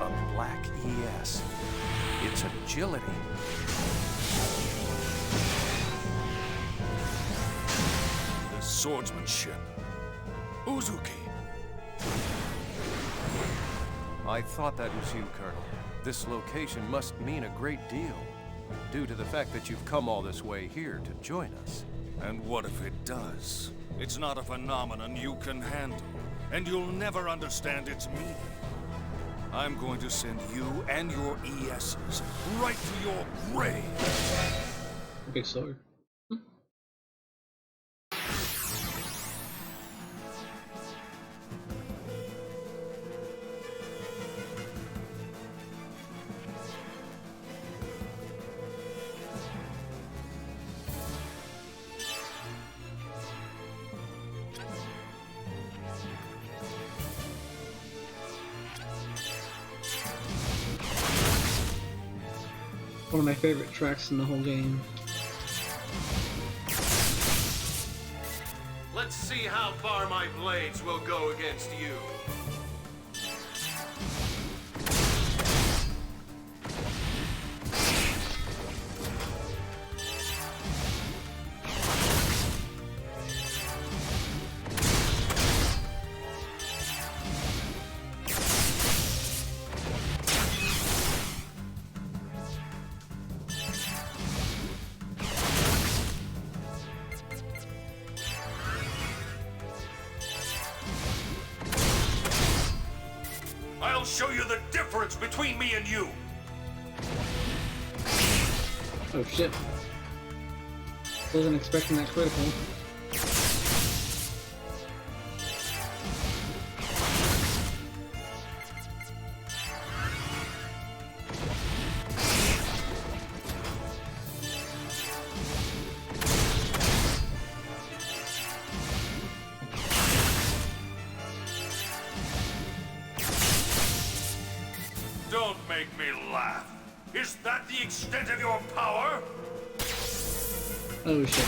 A black ES. Its agility. The swordsmanship. Uzuki. I thought that was you, Colonel. This location must mean a great deal, due to the fact that you've come all this way here to join us. And what if it does? It's not a phenomenon you can handle, and you'll never understand its meaning. I'm going to send you and your ESs right to your grave. Big sword. One of my favorite tracks in the whole game. Let's see how far my blades will go against you. I'll show you the difference between me and you. Oh shit. Wasn't expecting that critical. Don't make me laugh. Is that the extent of your power? Oh shit.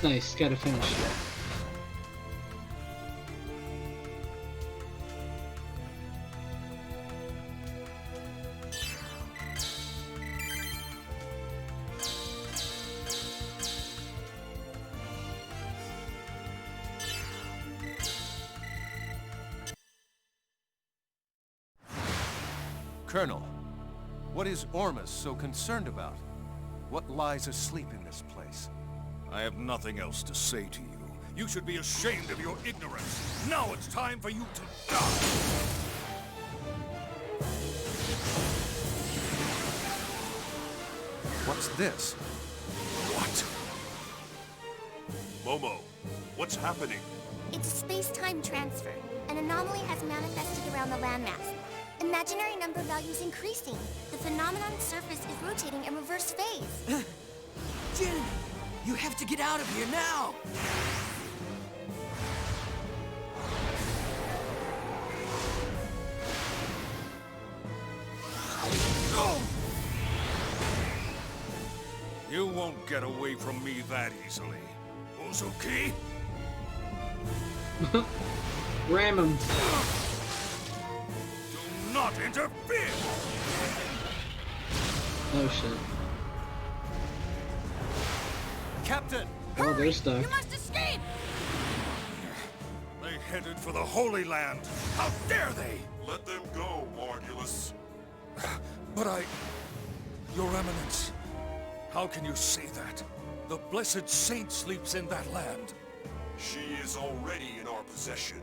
Nice, gotta finish. Colonel, what is Ormus so concerned about? What lies asleep in this place? I have nothing else to say to you. You should be ashamed of your ignorance. Now it's time for you to die! What's this? What? Momo, what's happening? It's a space-time transfer. An anomaly has manifested around the landmass. Imaginary number values increasing. The phenomenon's surface is rotating in reverse phase. Jin! You have to get out of here now! You won't get away from me that easily. Uzuki? Ram him. Do not interfere! Oh shit. Captain! Oh, they're stuck. You must escape! They headed for the Holy Land. How dare they? Let them go, Margulis. But Your Eminence, how can you say that? The blessed saint sleeps in that land. She is already in our possession.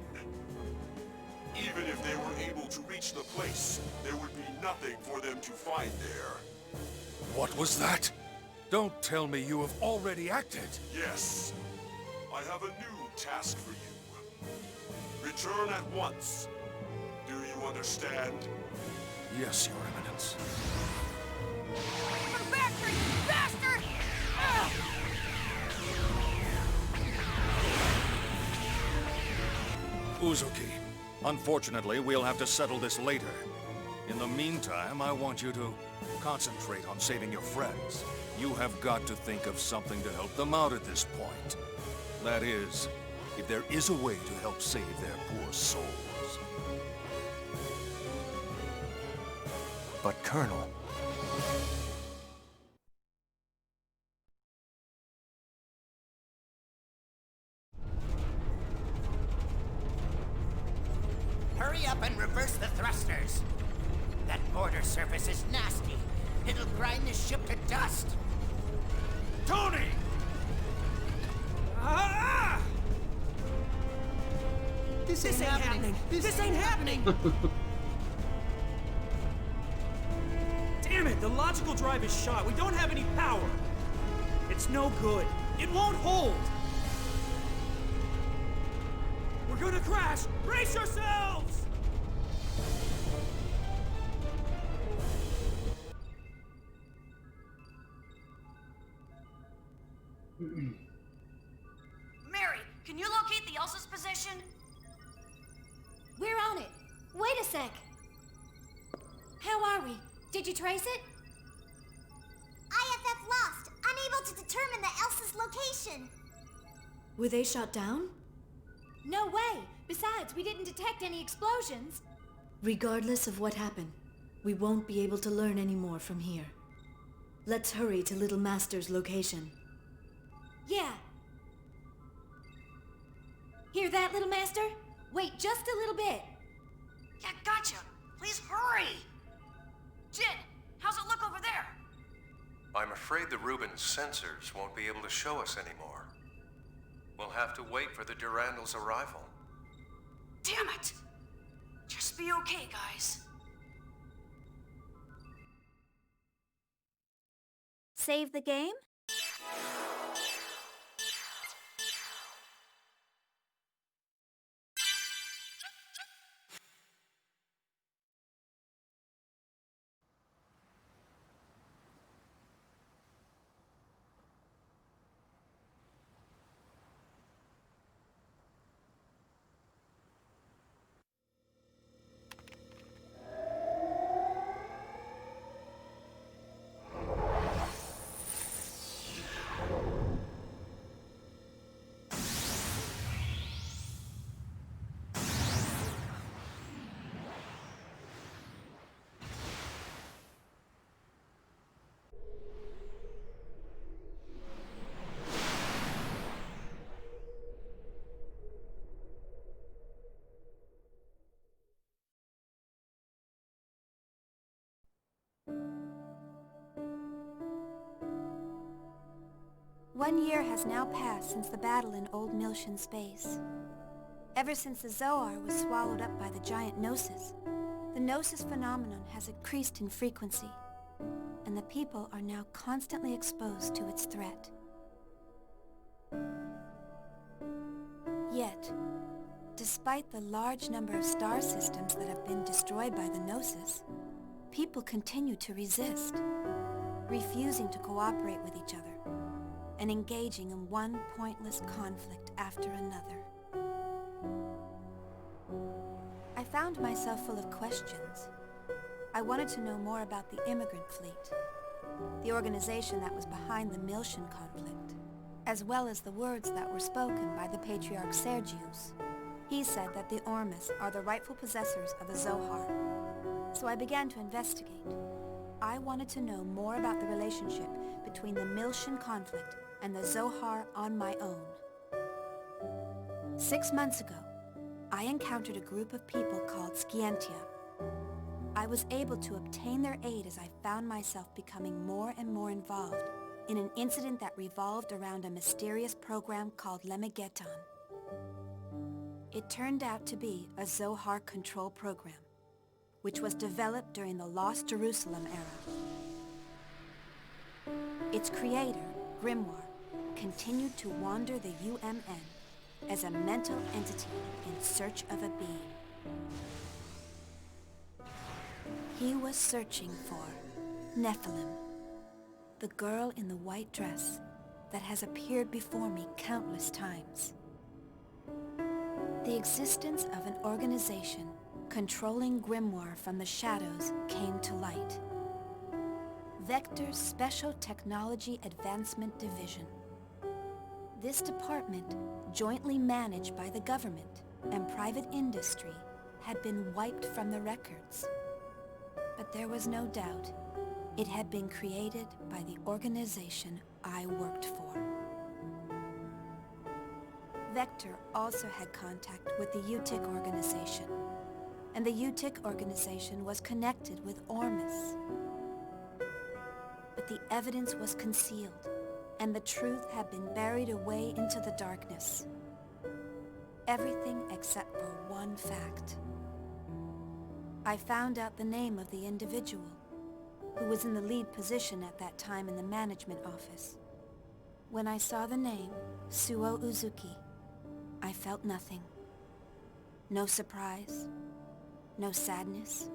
Even if they were able to reach the place, there would be nothing for them to find there. What was that? Don't tell me you have already acted. Yes. I have a new task for you. Return at once. Do you understand? Yes, Your Eminence. Come back here, you bastard! Uzuki, unfortunately, we'll have to settle this later. In the meantime, I want you to concentrate on saving your friends. You have got to think of something to help them out at this point. That is, if there is a way to help save their poor souls. But Colonel... Hurry up and reverse the thrusters. That border surface is nasty. It'll grind the ship to dust. Tony! Ah! This ain't happening! This ain't happening! Damn it, the logical drive is shot. We don't have any power. It's no good. It won't hold. We're gonna crash! Brace yourselves! Mary, can you locate the Elsa's position? We're on it. Wait a sec. How are we? Did you trace it? IFF lost, unable to determine the Elsa's location. Were they shot down? No way. Besides, we didn't detect any explosions. Regardless of what happened, we won't be able to learn any more from here. Let's hurry to Little Master's location. Yeah. Hear that, Little Master? Wait just a little bit. Yeah, gotcha. Please hurry. Jin, how's it look over there? I'm afraid the Rubens sensors won't be able to show us anymore. We'll have to wait for the Durandal's arrival. Damn it! Just be okay, guys. Save the game? One year has now passed since the battle in Old Miltian space. Ever since the Zoar was swallowed up by the giant Gnosis, the Gnosis phenomenon has increased in frequency, and the people are now constantly exposed to its threat. Yet, despite the large number of star systems that have been destroyed by the Gnosis, people continue to resist, refusing to cooperate with each other, and engaging in one pointless conflict after another. I found myself full of questions. I wanted to know more about the immigrant fleet, the organization that was behind the Miltian conflict, as well as the words that were spoken by the Patriarch Sergius. He said that the Ormus are the rightful possessors of the Zohar. So I began to investigate. I wanted to know more about the relationship between the Miltian conflict and the Zohar on my own. 6 months ago, I encountered a group of people called Scientia. I was able to obtain their aid as I found myself becoming more and more involved in an incident that revolved around a mysterious program called Lemegeton. It turned out to be a Zohar control program, which was developed during the Lost Jerusalem era. Its creator, Grimoire, continued to wander the UMN as a mental entity in search of a being. He was searching for Nephilim, the girl in the white dress that has appeared before me countless times. The existence of an organization controlling Grimoire from the shadows came to light. Vector's Special Technology Advancement Division. This department, jointly managed by the government and private industry, had been wiped from the records. But there was no doubt it had been created by the organization I worked for. Vector also had contact with the UTIC organization, and the UTIC organization was connected with Ormus. But the evidence was concealed, and the truth had been buried away into the darkness. Everything except for one fact. I found out the name of the individual who was in the lead position at that time in the management office. When I saw the name, Suo Uzuki, I felt nothing. No surprise, no sadness,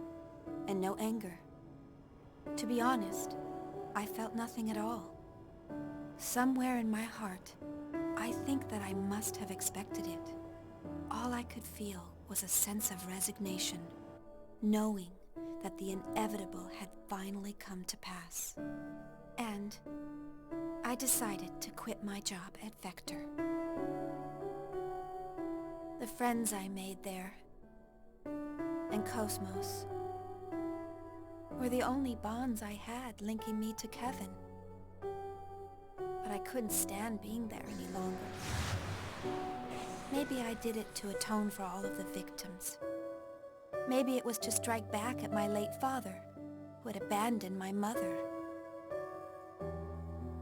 and no anger. To be honest, I felt nothing at all. Somewhere in my heart, I think that I must have expected it. All I could feel was a sense of resignation, knowing that the inevitable had finally come to pass. And I decided to quit my job at Vector. The friends I made there, and Cosmos, were the only bonds I had linking me to Kevin. But I couldn't stand being there any longer. Maybe I did it to atone for all of the victims. Maybe it was to strike back at my late father, who had abandoned my mother.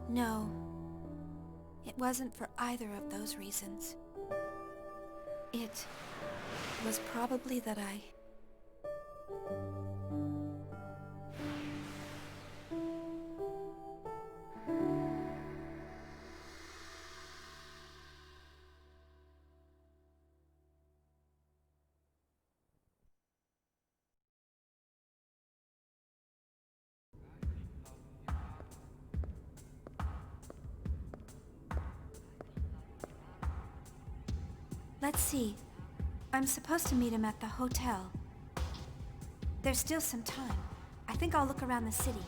No, it wasn't for either of those reasons. It was probably that I... Let's see. I'm supposed to meet him at the hotel. There's still some time. I think I'll look around the city.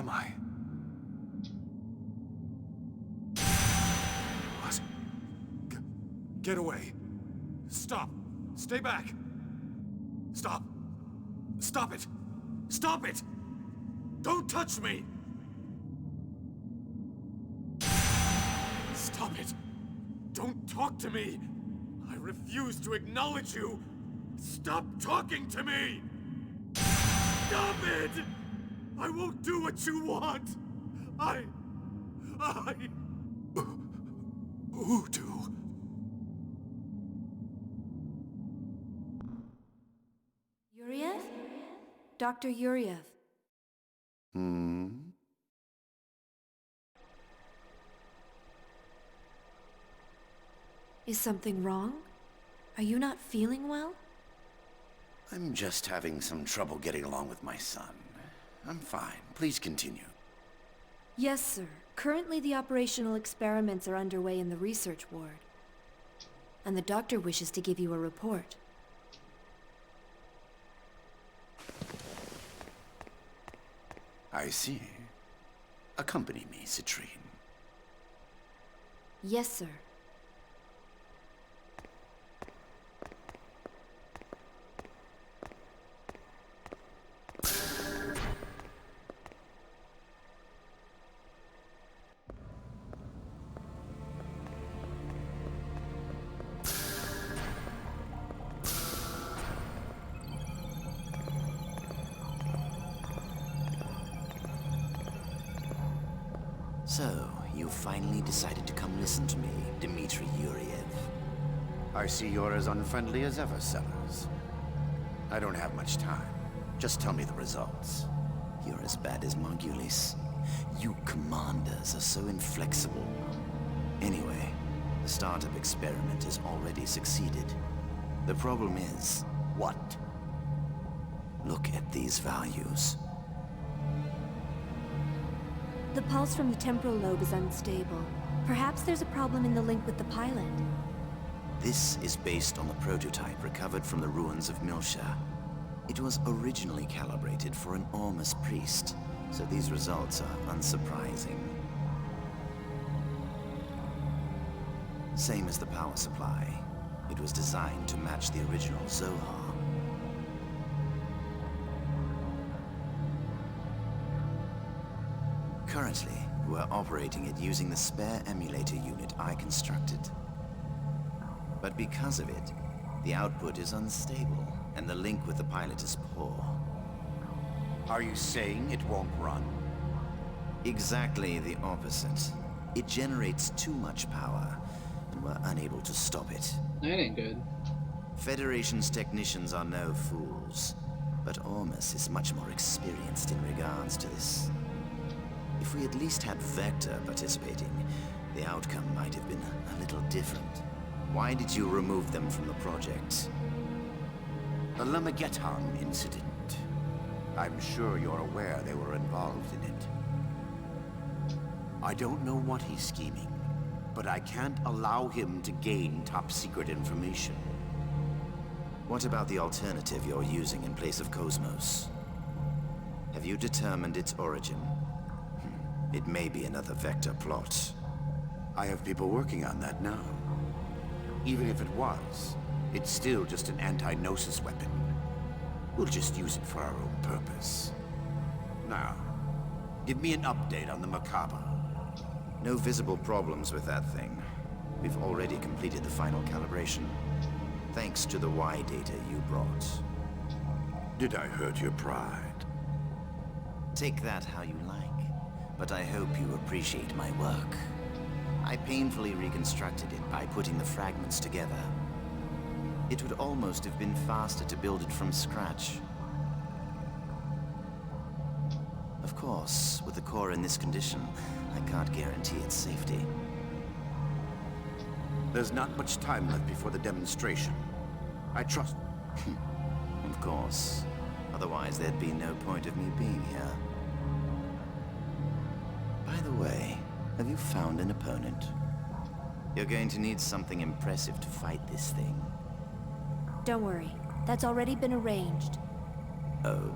am I? What? Get away. Stop. Stay back. Stop. Stop it. Stop it! Don't touch me! Stop it! Don't talk to me! I refuse to acknowledge you! Stop talking to me! Stop it! I won't do what you want! Voodoo. Yuriev? Dr. Yuriev. Is something wrong? Are you not feeling well? I'm just having some trouble getting along with my son. I'm fine. Please continue. Yes, sir. Currently the operational experiments are underway in the research ward. And the doctor wishes to give you a report. I see. Accompany me, Citrine. Yes, sir. So, you finally decided to come listen to me, Dmitri Yuriev. I see you're as unfriendly as ever, Sellers. I don't have much time. Just tell me the results. You're as bad as Margulis. You commanders are so inflexible. Anyway, the startup experiment has already succeeded. The problem is... What? Look at these values. The pulse from the temporal lobe is unstable. Perhaps there's a problem in the link with the pilot. This is based on the prototype recovered from the ruins of Milsha. It was originally calibrated for an Ormus priest, so these results are unsurprising. Same as the power supply. It was designed to match the original Zohar. Currently, we're operating it using the spare emulator unit I constructed. But because of it, the output is unstable, and the link with the pilot is poor. Are you saying it won't run? Exactly the opposite. It generates too much power, and we're unable to stop it. That ain't good. Federation's technicians are no fools, but Ormus is much more experienced in regards to this. If we at least had Vector participating, the outcome might have been a little different. Why did you remove them from the project? The Lemmageddon incident. I'm sure you're aware they were involved in it. I don't know what he's scheming, but I can't allow him to gain top-secret information. What about the alternative you're using in place of Cosmos? Have you determined its origin? It may be another Vector plot. I have people working on that now. Even if it was, it's still just an anti-Gnosis weapon. We'll just use it for our own purpose. Now, give me an update on the Macabre. No visible problems with that thing. We've already completed the final calibration. Thanks to the Y data you brought. Did I hurt your pride? Take that how you like. But I hope you appreciate my work. I painfully reconstructed it by putting the fragments together. It would almost have been faster to build it from scratch. Of course, with the core in this condition, I can't guarantee its safety. There's not much time left before the demonstration. I trust... Of course. Otherwise, there'd be no point of me being here. By the way, have you found an opponent? You're going to need something impressive to fight this thing. Don't worry. That's already been arranged. Oh.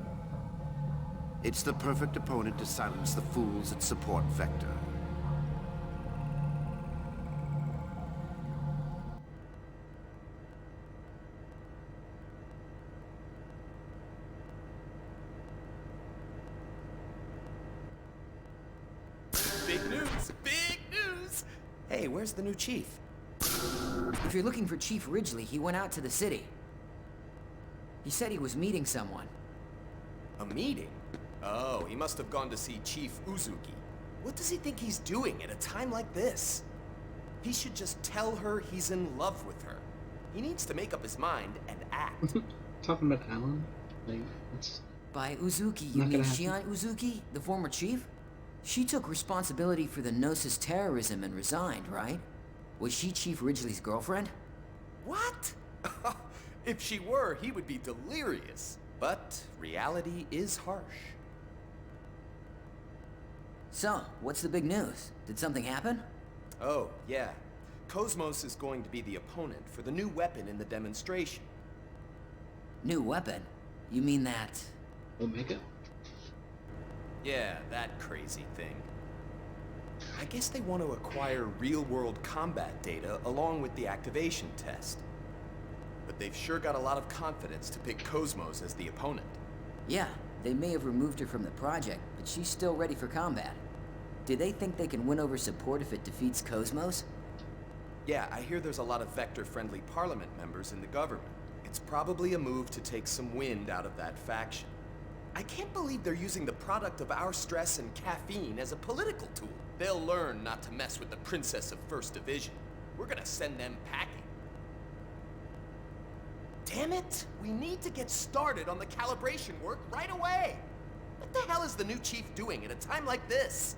It's the perfect opponent to silence the fools that support Vector. Big news! Big news! Hey, where's the new chief? If you're looking for Chief Ridgely, he went out to the city. He said he was meeting someone. A meeting? Oh, he must have gone to see Chief Uzuki. What does he think he's doing at a time like this? He should just tell her he's in love with her. He needs to make up his mind and act. Talking about Alan? Like, it's By Uzuki, you not mean gonna happen. Shion Uzuki, the former chief? She took responsibility for the Gnosis terrorism and resigned, right? Was she Chief Ridgely's girlfriend? What? If she were, he would be delirious. But reality is harsh. So, what's the big news? Did something happen? Oh, yeah. Cosmos is going to be the opponent for the new weapon in the demonstration. New weapon? You mean that... Omega? Yeah, that crazy thing. I guess they want to acquire real-world combat data along with the activation test. But they've sure got a lot of confidence to pick Cosmos as the opponent. Yeah, they may have removed her from the project, but she's still ready for combat. Do they think they can win over support if it defeats Cosmos? Yeah, I hear there's a lot of Vector-friendly Parliament members in the government. It's probably a move to take some wind out of that faction. I can't believe they're using the product of our stress and caffeine as a political tool. They'll learn not to mess with the Princess of First Division. We're gonna send them packing. Damn it! We need to get started on the calibration work right away! What the hell is the new chief doing at a time like this?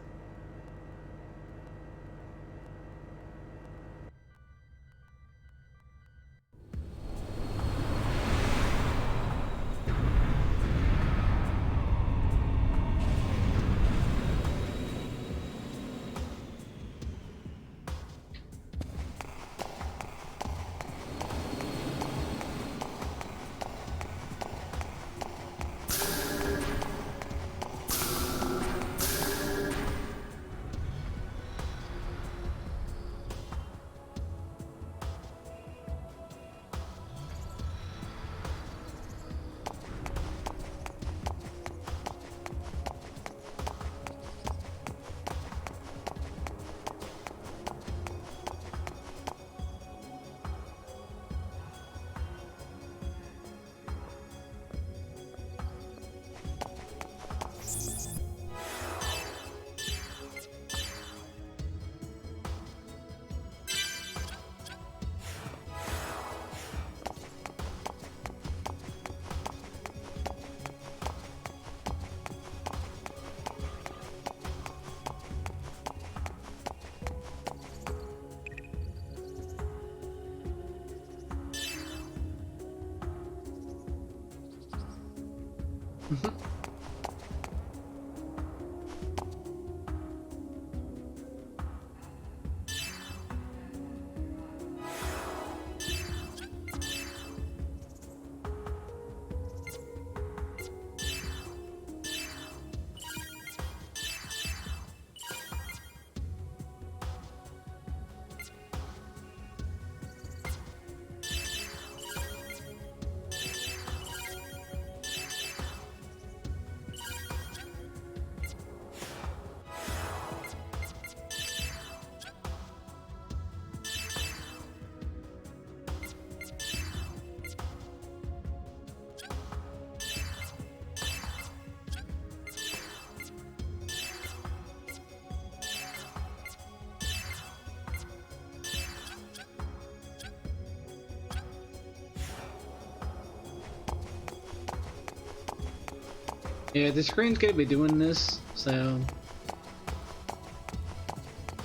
Yeah, the screen's gonna be doing this, so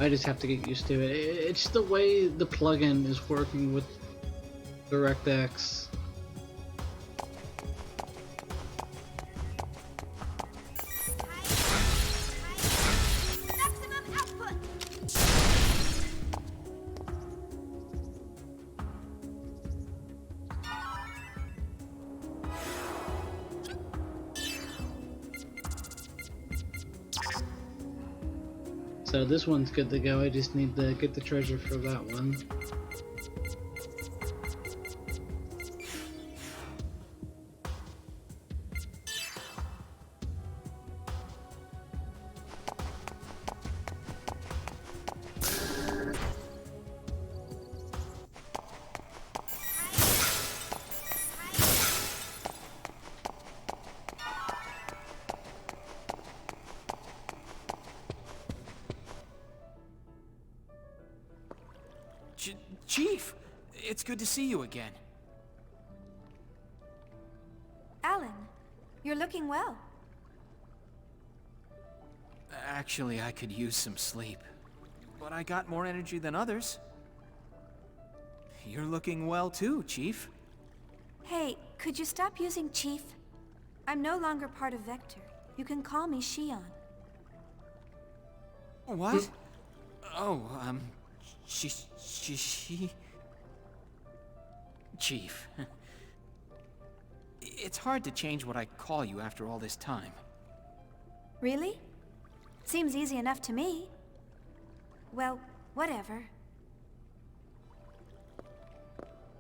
I just have to get used to it. It's the way the plugin is working with DirectX. So this one's good to go. I just need to get the treasure for that one. Chief, it's good to see you again. Alan, you're looking well. Actually, I could use some sleep. But I got more energy than others. You're looking well too, Chief. Hey, could you stop using Chief? I'm no longer part of Vector. You can call me Shion. What? Oh, she... Chief. It's hard to change what I call you after all this time. Really? Seems easy enough to me. Well, whatever.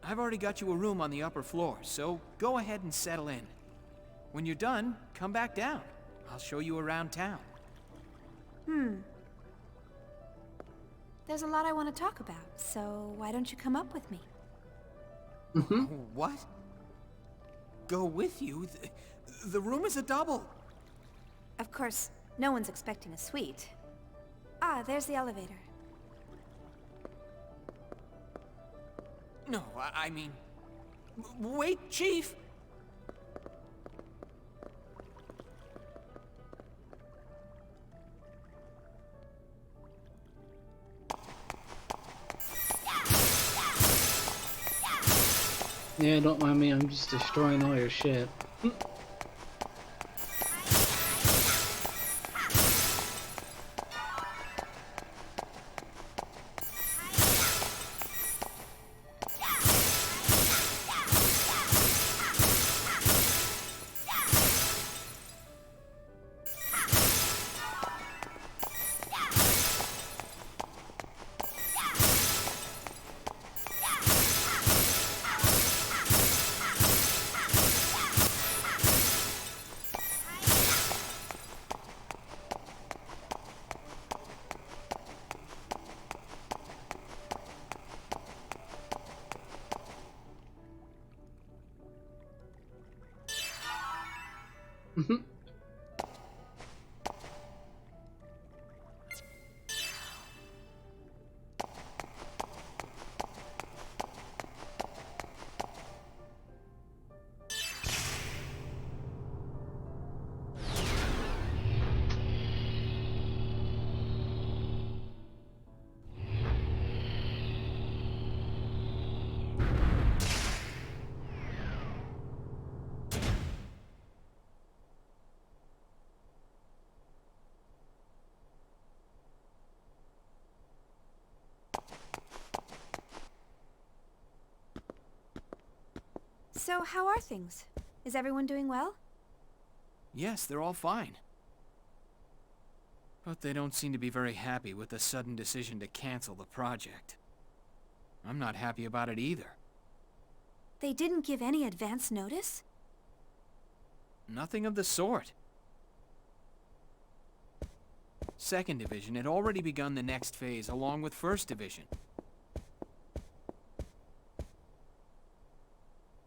I've already got you a room on the upper floor, so go ahead and settle in. When you're done, come back down. I'll show you around town. There's a lot I want to talk about, so why don't you come up with me? What? Go with you? The room is a double. Of course, no one's expecting a suite. Ah, there's the elevator. No, I mean... Wait, Chief! Yeah, don't mind me, I'm just destroying all your shit. So, how are things? Is everyone doing well? Yes, they're all fine. But they don't seem to be very happy with the sudden decision to cancel the project. I'm not happy about it either. They didn't give any advance notice? Nothing of the sort. Second Division had already begun the next phase along with First Division.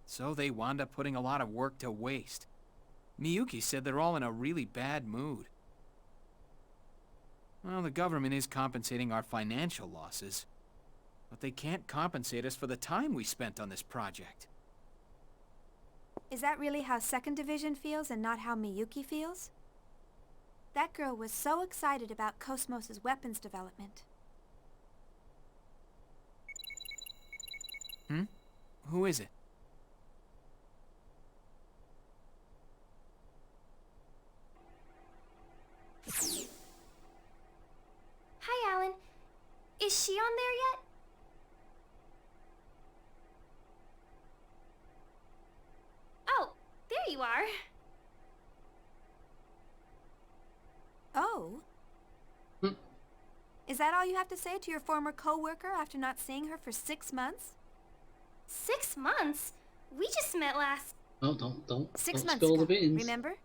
So they wound up putting a lot of work to waste. Miyuki said they're all in a really bad mood. Well, the government is compensating our financial losses, but they can't compensate us for the time we spent on this project. Is that really how Second Division feels and not how Miyuki feels? That girl was so excited about Cosmos' weapons development. Who is it? Hi, Alan. Is she on there yet? Oh, there you are. Oh? Is that all you have to say to your former co-worker after not seeing her for 6 months? 6 months? We just met last... Oh, don't 6 don't months spill ago, the beans. remember?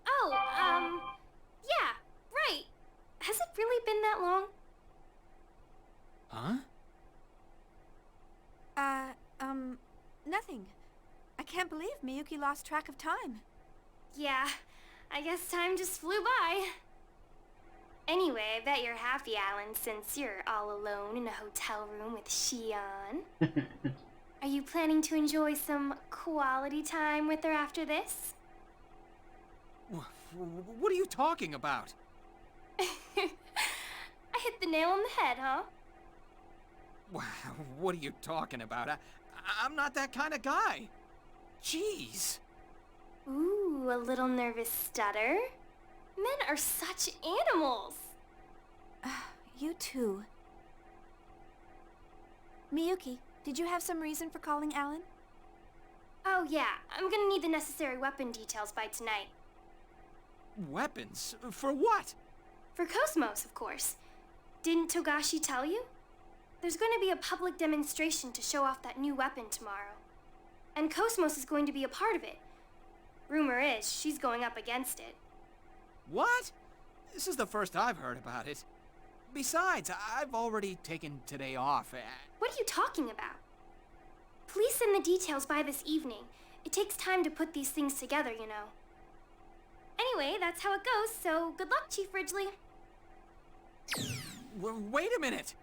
Oh, yeah, right. Has it really been that long? Huh? Nothing. I can't believe Miyuki lost track of time. Yeah, I guess time just flew by. Anyway, I bet you're happy, Alan, since you're all alone in a hotel room with Shion. Are you planning to enjoy some quality time with her after this? What are you talking about? I hit the nail on the head, huh? What are you talking about? I'm not that kind of guy. Jeez. Ooh, a little nervous stutter? Men are such animals. You too. Miyuki, did you have some reason for calling Alan? Oh yeah, I'm gonna need the necessary weapon details by tonight. Weapons? For what? For Cosmos, of course. Didn't Togashi tell you? There's going to be a public demonstration to show off that new weapon tomorrow. And Cosmos is going to be a part of it. Rumor is she's going up against it. What? This is the first I've heard about it. Besides, I've already taken today off. What are you talking about? Please send the details by this evening. It takes time to put these things together, you know. Anyway, that's how it goes, so good luck, Chief Ridgely. Wait a minute!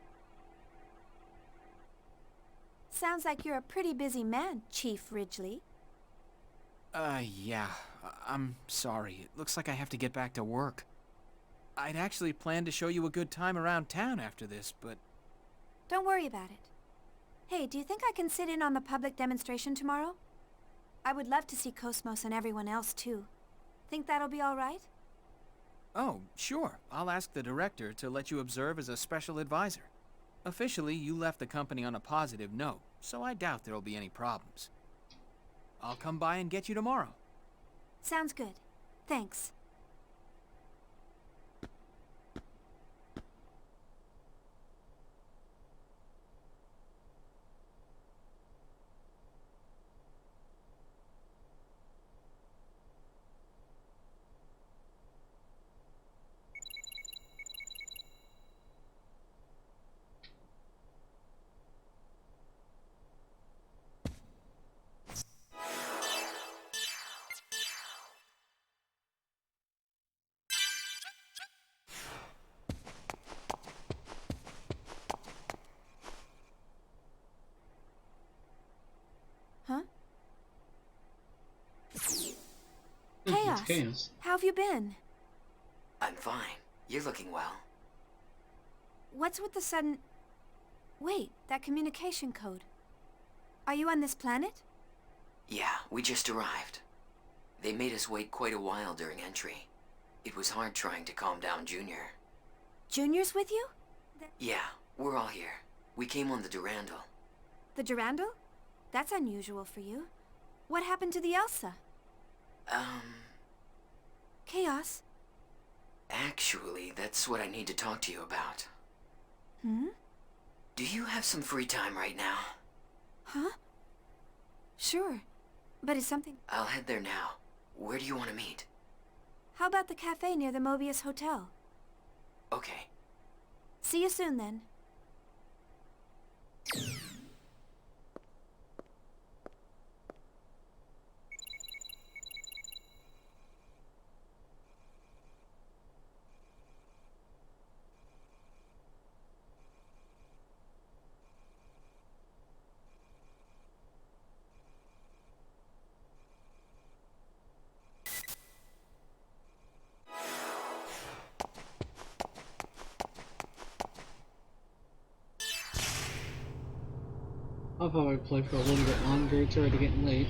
Sounds like you're a pretty busy man, Chief Ridgely. Yeah. I'm sorry. It looks like I have to get back to work. I'd actually planned to show you a good time around town after this, but... Don't worry about it. Hey, do you think I can sit in on the public demonstration tomorrow? I would love to see Cosmos and everyone else, too. Think that'll be all right? Oh, sure. I'll ask the director to let you observe as a special advisor. Officially, you left the company on a positive note, so I doubt there'll be any problems. I'll come by and get you tomorrow. Sounds good. Thanks. Huh? Chaos. How have you been? I'm fine. You're looking well. What's with the sudden... Wait, that communication code. Are you on this planet? Yeah, we just arrived. They made us wait quite a while during entry. It was hard trying to calm down Junior. Junior's with you? Yeah, we're all here. We came on the Durandal. The Durandal? That's unusual for you. What happened to the Elsa? Chaos? Actually, that's what I need to talk to you about. Hmm? Do you have some free time right now? Huh? Sure. But is something... I'll head there now. Where do you want to meet? How about the cafe near the Mobius Hotel? Okay. See you soon, then. I'll probably play for a little bit longer. It's already getting late.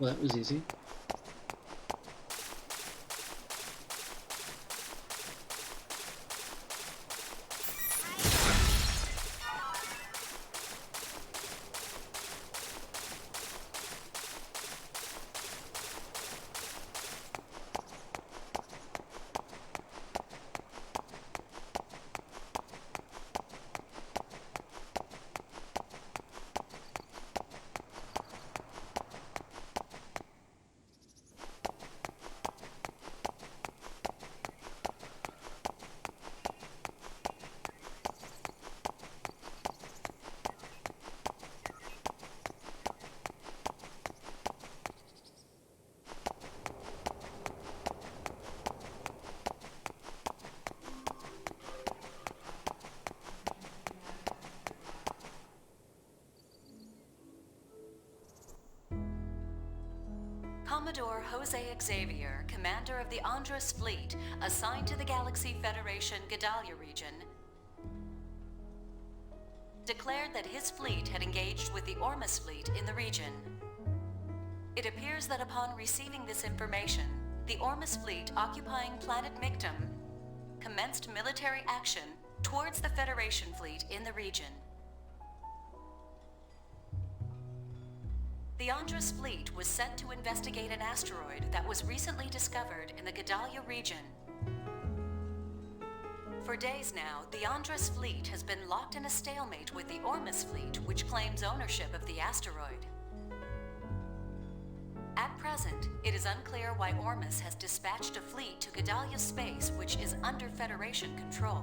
Well, that was easy. Commodore Jose Xavier, commander of the Andros fleet, assigned to the Galaxy Federation Gedalia region, declared that his fleet had engaged with the Ormus fleet in the region. It appears that upon receiving this information, the Ormus fleet occupying planet Mictum commenced military action towards the Federation fleet in the region. The Andros fleet was sent to investigate an asteroid that was recently discovered in the Gedalia region. For days now, the Andros fleet has been locked in a stalemate with the Ormus fleet, which claims ownership of the asteroid. At present, it is unclear why Ormus has dispatched a fleet to Gedalia space, which is under Federation control.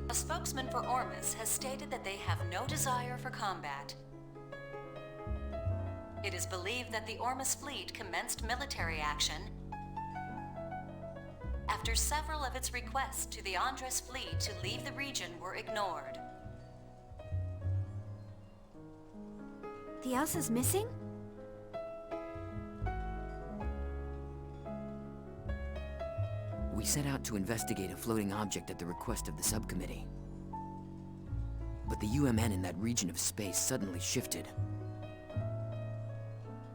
A spokesman for Ormus has stated that they have no desire for combat. It is believed that the Ormus fleet commenced military action after several of its requests to the Andros fleet to leave the region were ignored. The Elsa's missing? We set out to investigate a floating object at the request of the subcommittee. But the UMN in that region of space suddenly shifted.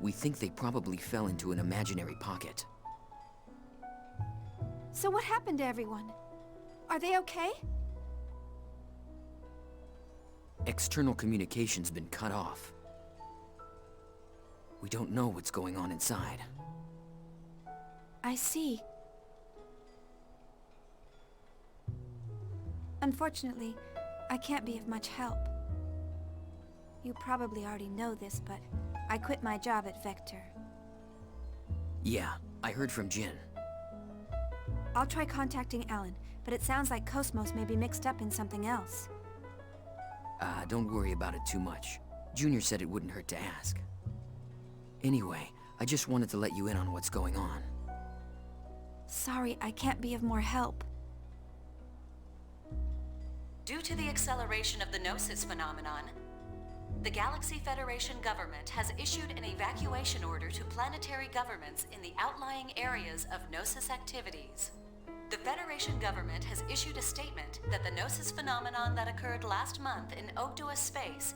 We think they probably fell into an imaginary pocket. So what happened to everyone? Are they okay? External communication's been cut off. We don't know what's going on inside. I see. Unfortunately, I can't be of much help. You probably already know this, but I quit my job at Vector. Yeah, I heard from Jin. I'll try contacting Alan, but it sounds like Cosmos may be mixed up in something else. Don't worry about it too much. Junior said it wouldn't hurt to ask. Anyway, I just wanted to let you in on what's going on. Sorry, I can't be of more help. Due to the acceleration of the Gnosis phenomenon, the Galaxy Federation government has issued an evacuation order to planetary governments in the outlying areas of Gnosis activities. The Federation government has issued a statement that the Gnosis phenomenon that occurred last month in Ogdoa space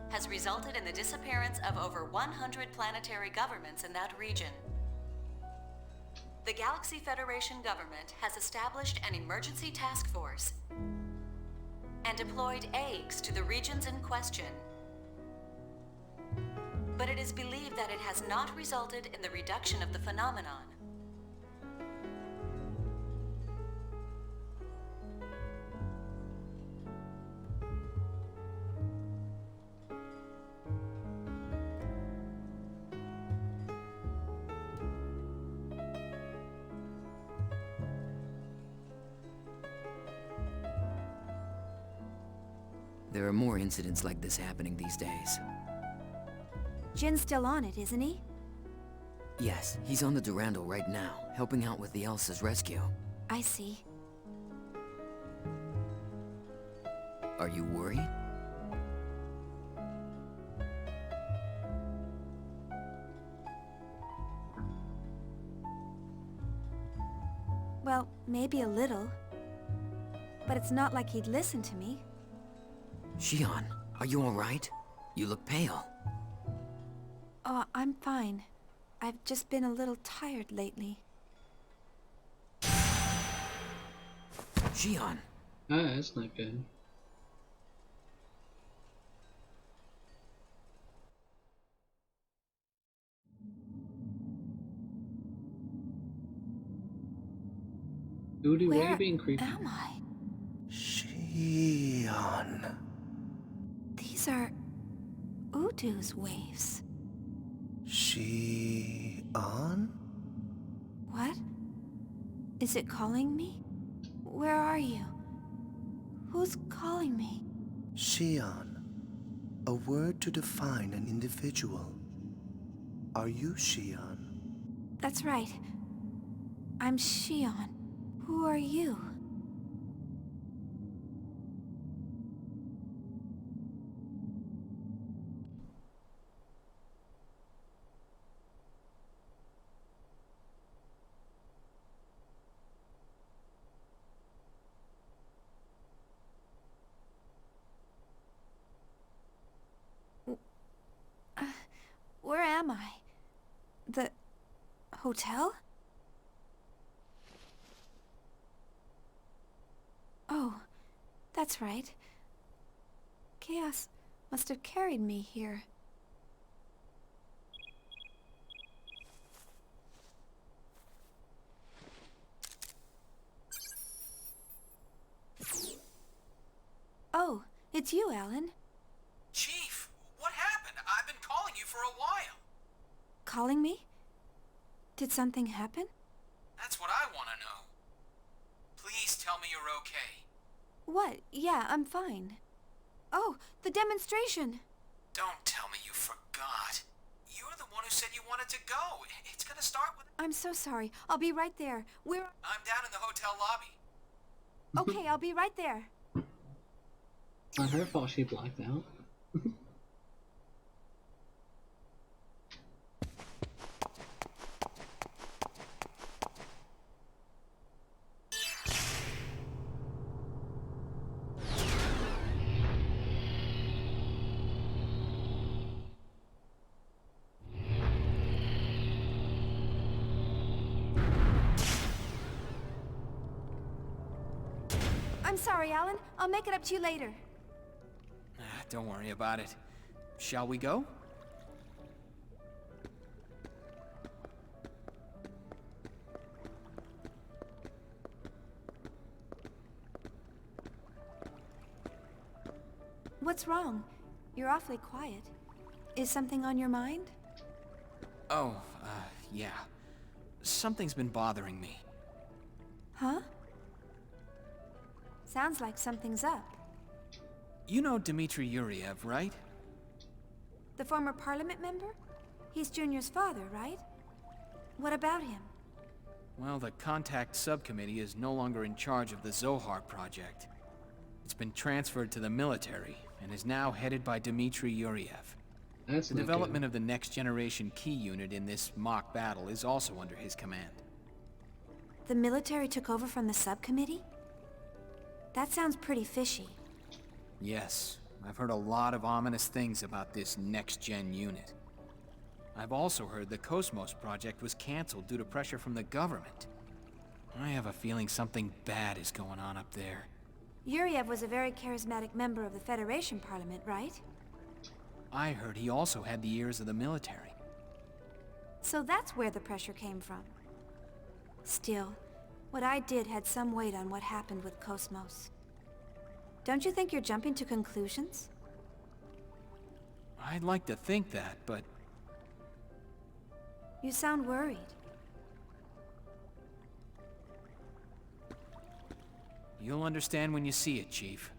has resulted in the disappearance of over 100 planetary governments in that region. The Galaxy Federation government has established an emergency task force and deployed eggs to the regions in question. But it is believed that it has not resulted in the reduction of the phenomenon. There are more incidents like this happening these days. Jin's still on it, isn't he? Yes, he's on the Durandal right now, helping out with the Elsa's rescue. I see. Are you worried? Well, maybe a little. But it's not like he'd listen to me. Shion, are you alright? You look pale. Oh, I'm fine. I've just been a little tired lately. Xion. Ah, that's not good. Duty, why are you being creepy? Am I? Xion. These are Udu's waves. Xion? What? Is it calling me? Where are you? Who's calling me? Xion. A word to define an individual. Are you Xion? That's right. I'm Xion. Who are you? Where am I? The hotel? Oh, that's right. Chaos must have carried me here. Oh, it's you, Alan. Chief, what happened? I've been calling you for a while. Calling me? Did something happen? That's what I want to know. Please tell me you're okay. What? Yeah, I'm fine. Oh, the demonstration! Don't tell me you forgot. You're the one who said you wanted to go. It's gonna start with... I'm so sorry. I'll be right there. I'm down in the hotel lobby. Okay, I'll be right there. Not her fault she blacked out. I'm sorry, Alan. I'll make it up to you later. Don't worry about it. Shall we go? What's wrong? You're awfully quiet. Is something on your mind? Oh, yeah. Something's been bothering me. Huh? Sounds like something's up. You know Dmitry Yuriev, right? The former parliament member? He's Junior's father, right? What about him? Well, the Contact Subcommittee is no longer in charge of the Zohar project. It's been transferred to the military, and is now headed by Dmitry Yuriev. That's the not development good. of the next generation key unit in this mock battle is also under his command. The military took over from the subcommittee? That sounds pretty fishy. Yes, I've heard a lot of ominous things about this next-gen unit. I've also heard the Cosmos project was canceled due to pressure from the government. I have a feeling something bad is going on up there. Yuriev was a very charismatic member of the Federation Parliament, right? I heard he also had the ears of the military. So that's where the pressure came from. Still, what I did had some weight on what happened with Cosmos. Don't you think you're jumping to conclusions? I'd like to think that, but You sound worried. you'll understand when you see it, Chief.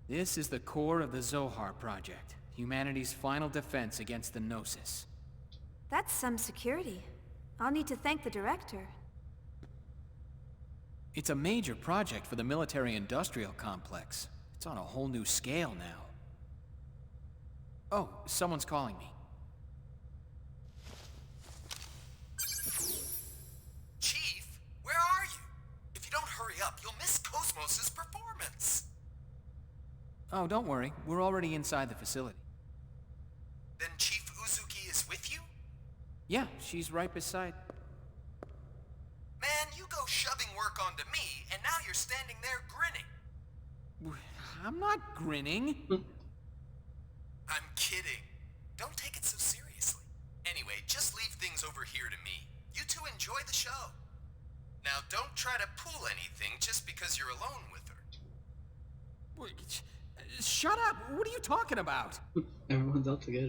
This is the core of the Zohar Project, humanity's final defense against the Gnosis. That's some security. I'll need to thank the director. It's a major project for the military-industrial complex. It's on a whole new scale now. Oh, someone's calling me. Chief, where are you? If you don't hurry up, you'll miss Cosmos' performance. Oh, don't worry. We're already inside the facility. Then Chief Uzuki is with you? Yeah, she's right beside... Man, you go shoving work onto me, and now you're standing there grinning. I'm not grinning. I'm kidding. Don't take it so seriously. Anyway, just leave things over here to me. You two enjoy the show. Now, don't try to pull anything just because you're alone with her. Wait, shut up! What are you talking about? Everyone's out together.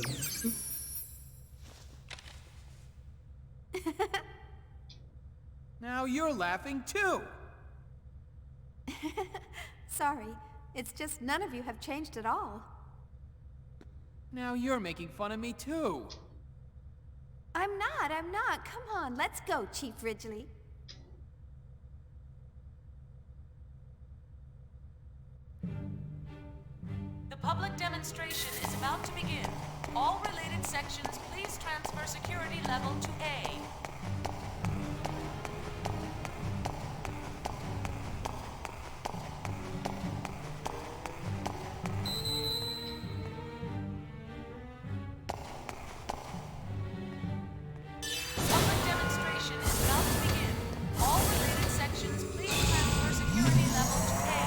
Now you're laughing too! Sorry, it's just none of you have changed at all. Now you're making fun of me too! I'm not. Come on, let's go, Chief Ridgely. The public demonstration is about to begin. All related sections, please transfer security level to A. Public demonstration is about to begin. All related sections, please transfer security level to A.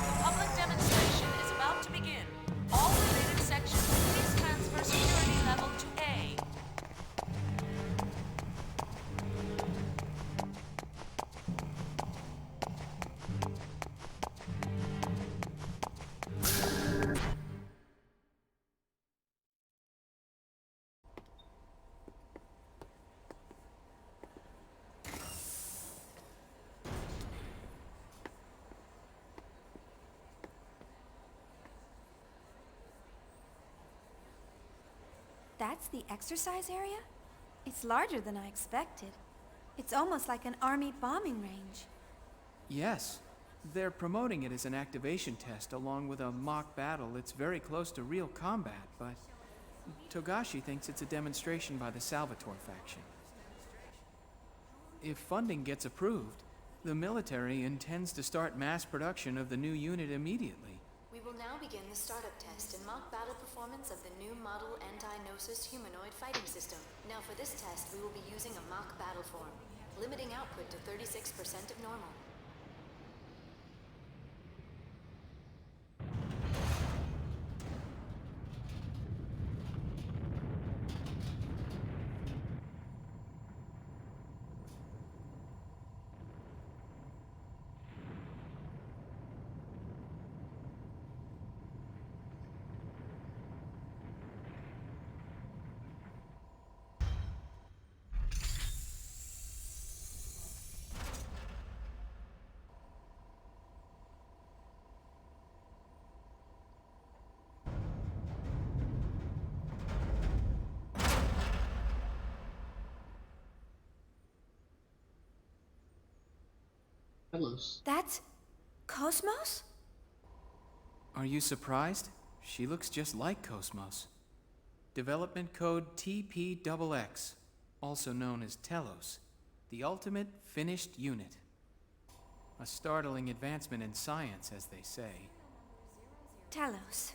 The public demonstration is about to begin. All related sections, please transfer security level to A. That's the exercise area? It's larger than I expected. It's almost like an army bombing range. Yes. They're promoting it as an activation test along with a mock battle. It's very close to real combat, but Togashi thinks it's a demonstration by the Salvatore faction. If funding gets approved, the military intends to start mass production of the new unit immediately. We will now begin the startup test and mock battle performance of the new model anti-Gnosis humanoid fighting system. Now for this test, we will be using a mock battle form, limiting output to 36% of normal. That's Cosmos? Are you surprised? She looks just like Cosmos. Development code TPXX, also known as Telos, the ultimate finished unit. A startling advancement in science, as they say. Telos.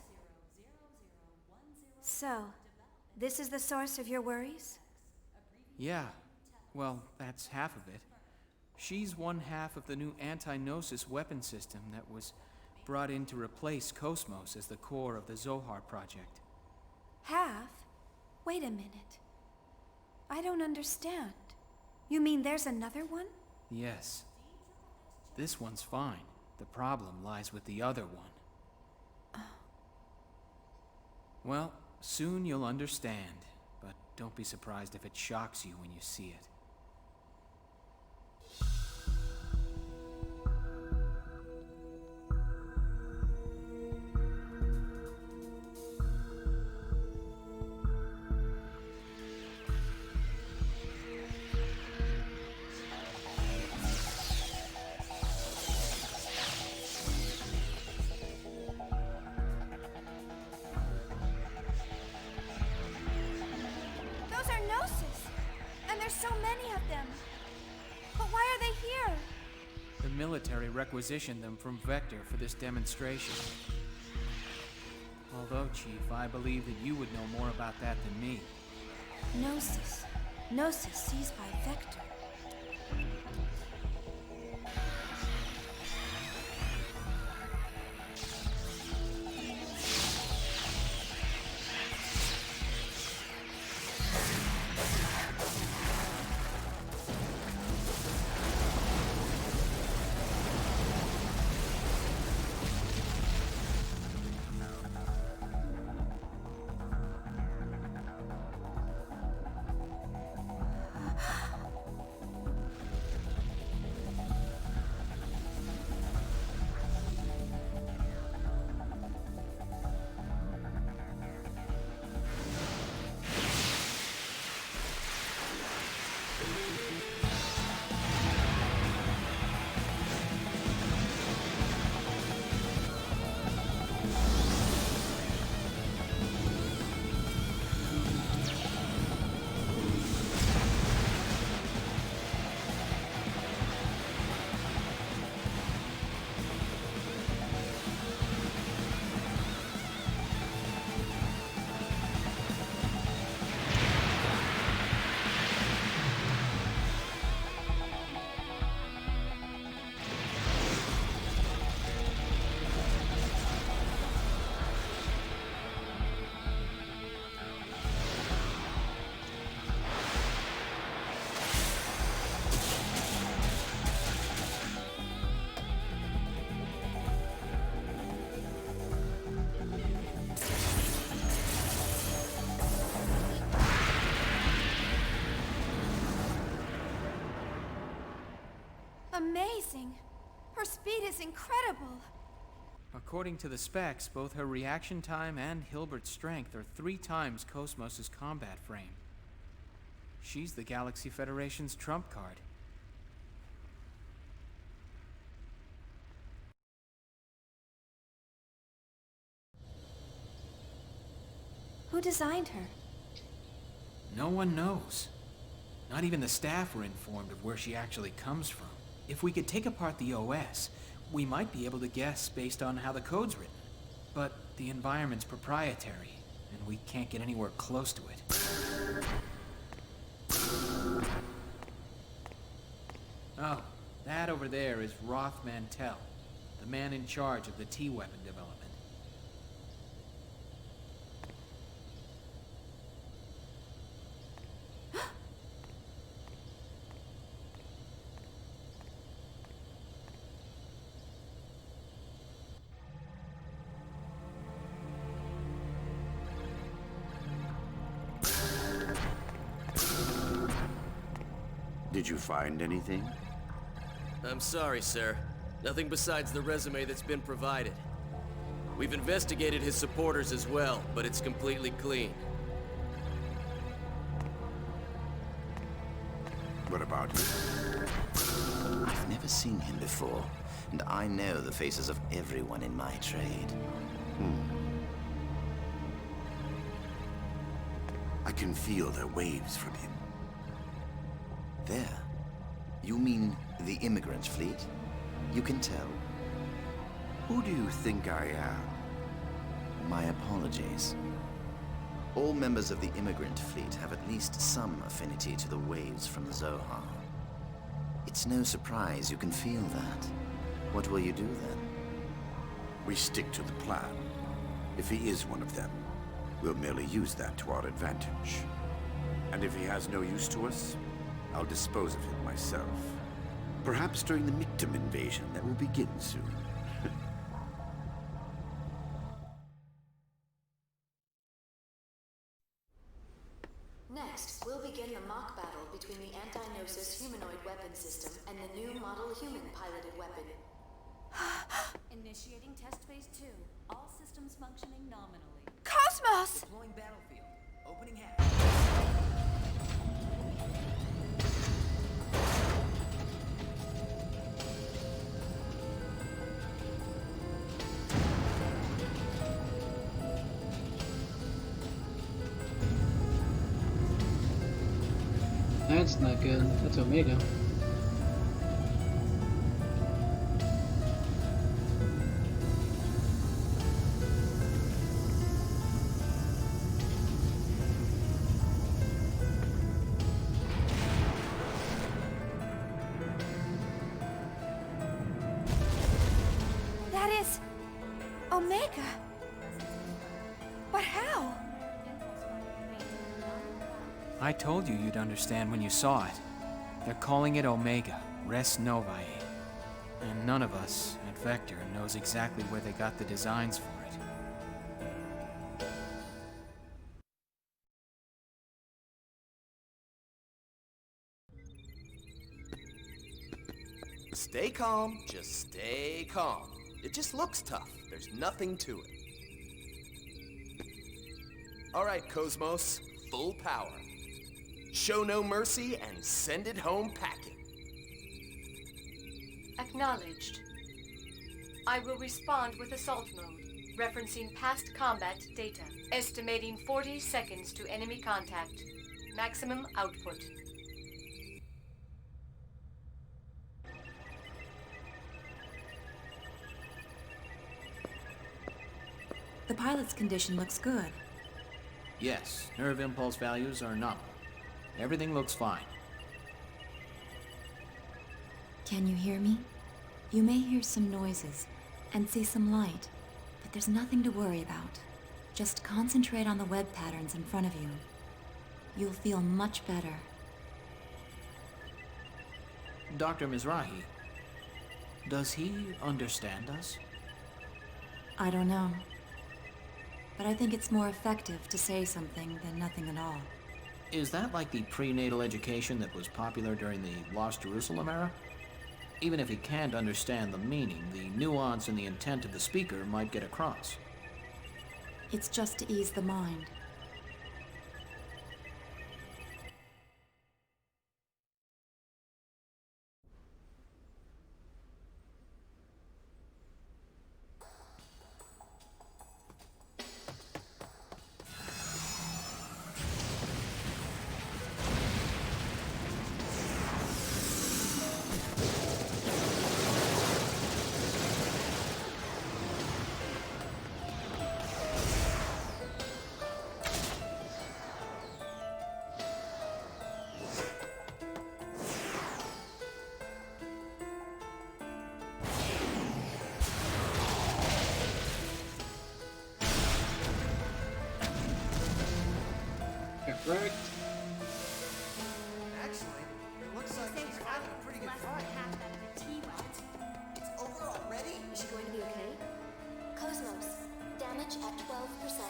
So, this is the source of your worries? Yeah, well, that's half of it. She's one half of the new anti-Gnosis weapon system that was brought in to replace Cosmos as the core of the Zohar Project. Half? Wait a minute. I don't understand. You mean there's another one? Yes. This one's fine. The problem lies with the other one. Well, soon you'll understand, but don't be surprised if it shocks you when you see it. them. But why are they here? The military requisitioned them from Vector for this demonstration. Although, Chief, I believe that you would know more about that than me. Gnosis. Gnosis seized by Vector. Amazing! Her speed is incredible! According to the specs, both her reaction time and Hilbert's strength are 3 times Cosmos' combat frame. She's the Galaxy Federation's trump card. Who designed her? No one knows. Not even the staff were informed of where she actually comes from. If we could take apart the OS, we might be able to guess based on how the code's written. But the environment's proprietary, and we can't get anywhere close to it. Oh, that over there is Roth Mantell, the man in charge of the T-weapon development. Did you find anything? I'm sorry, sir. Nothing besides the resume that's been provided. We've investigated his supporters as well, but it's completely clean. What about him? I've never seen him before, and I know the faces of everyone in my trade. I can feel the waves from him. There? You mean the immigrant fleet? You can tell. Who do you think I am? My apologies. All members of the immigrant fleet have at least some affinity to the waves from the Zohar. It's no surprise you can feel that. What will you do then? We stick to the plan. If he is one of them, we'll merely use that to our advantage. And if he has no use to us, I'll dispose of him myself. Perhaps during the Mictum invasion that will begin soon. Next, we'll begin the mock battle between the anti-Gnosis humanoid weapon system and the new model human piloted weapon. Initiating test phase 2. All systems functioning nominally. Cosmos! Deploying battlefield. Opening hatch. That's not good. That's Omega. That is... Omega. But how? I told you you'd understand when you saw it. They're calling it Omega, Res Novae. And none of us at Vector knows exactly where they got the designs for it. Stay calm, just stay calm. It just looks tough. There's nothing to it. All right, Cosmos, full power. Show no mercy and send it home packing. Acknowledged. I will respond with assault mode, referencing past combat data. Estimating 40 seconds to enemy contact. Maximum output. The pilot's condition looks good. Yes, nerve impulse values are nominal. Everything looks fine. Can you hear me? You may hear some noises and see some light, but there's nothing to worry about. Just concentrate on the web patterns in front of you. You'll feel much better. Dr. Mizrahi, does he understand us? I don't know. But I think it's more effective to say something than nothing at all. Is that like the prenatal education that was popular during the Lost Jerusalem era? Even if he can't understand the meaning, the nuance and the intent of the speaker might get across. It's just to ease the mind. Right. Actually, it looks like he's having a pretty good fight. It's over already? Is she going to be okay? Cosmos, damage at 12%.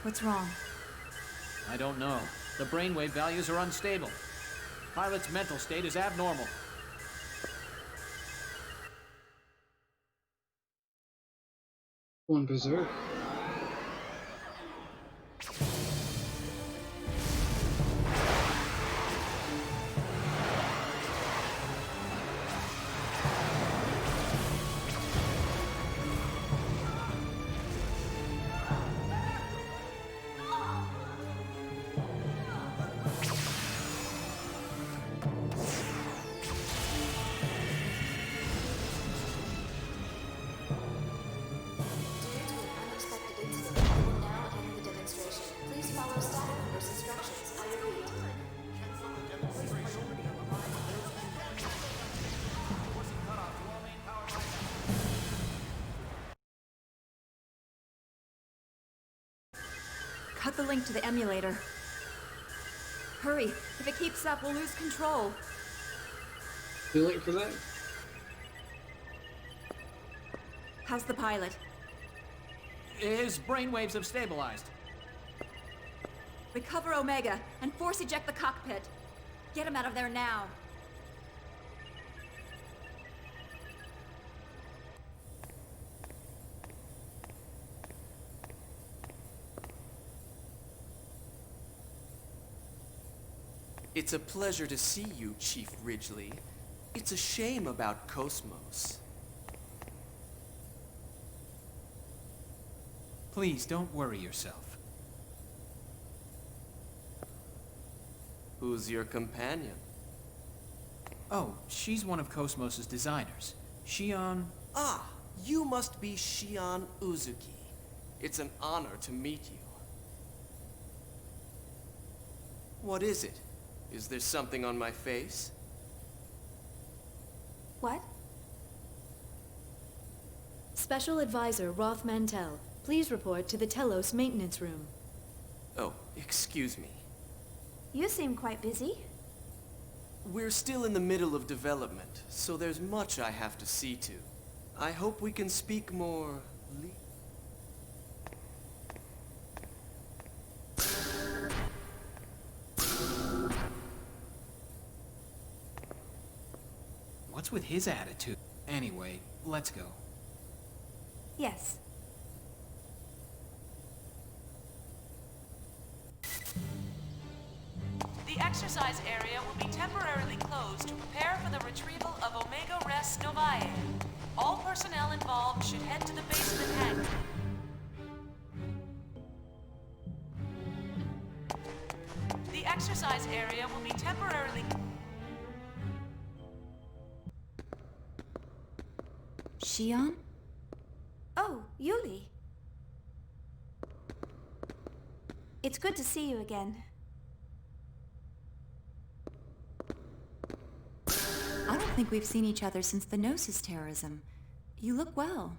What's wrong? I don't know. The brainwave values are unstable. Pilot's mental state is abnormal. One berserk. cut the link to the emulator. Hurry. If it keeps up, we'll lose control. Too late for that? How's the pilot? His brainwaves have stabilized. Recover Omega and force eject the cockpit. Get him out of there now. It's a pleasure to see you, Chief Ridgely. It's a shame about Cosmos. Please, don't worry yourself. Who's your companion? Oh, she's one of Cosmos's designers. Shion... Ah, you must be Shion Uzuki. It's an honor to meet you. What is it? Is there something on my face? What? Special Advisor Roth Mantell, please report to the Telos maintenance room. Oh, excuse me. You seem quite busy. We're still in the middle of development, so there's much I have to see to. I hope we can speak more... What's with his attitude? Anyway, let's go. Yes. The exercise area will be temporarily closed to prepare for the retrieval of Omega Res Novae. All personnel involved should head to the basement hangar. The exercise area will be temporarily... Shion? Oh, Yuli. It's good to see you again. I don't think we've seen each other since the Gnosis terrorism. You look well.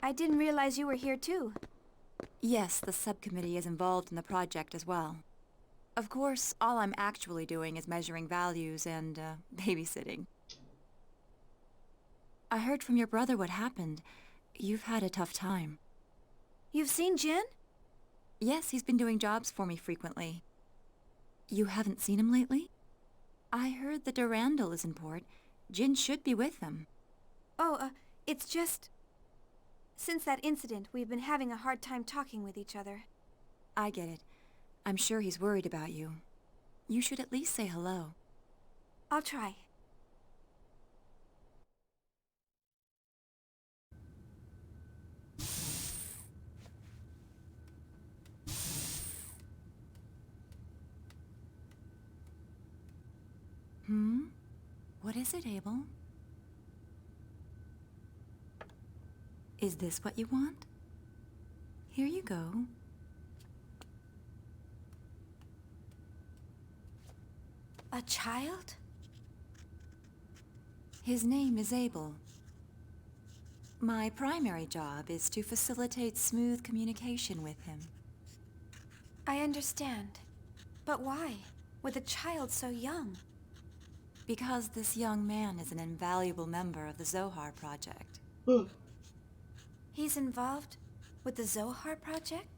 I didn't realize you were here too. Yes, the subcommittee is involved in the project as well. Of course, all I'm actually doing is measuring values and, babysitting. I heard from your brother what happened. You've had a tough time. You've seen Jin? Yes, he's been doing jobs for me frequently. You haven't seen him lately? I heard the Durandal is in port. Jin should be with them. Oh, it's just... Since that incident, we've been having a hard time talking with each other. I get it. I'm sure he's worried about you. You should at least say hello. I'll try. What is it, Abel? Is this what you want? Here you go. A child? His name is Abel. My primary job is to facilitate smooth communication with him. I understand. But why? With a child so young? Because this young man is an invaluable member of the Zohar Project. He's involved with the Zohar Project?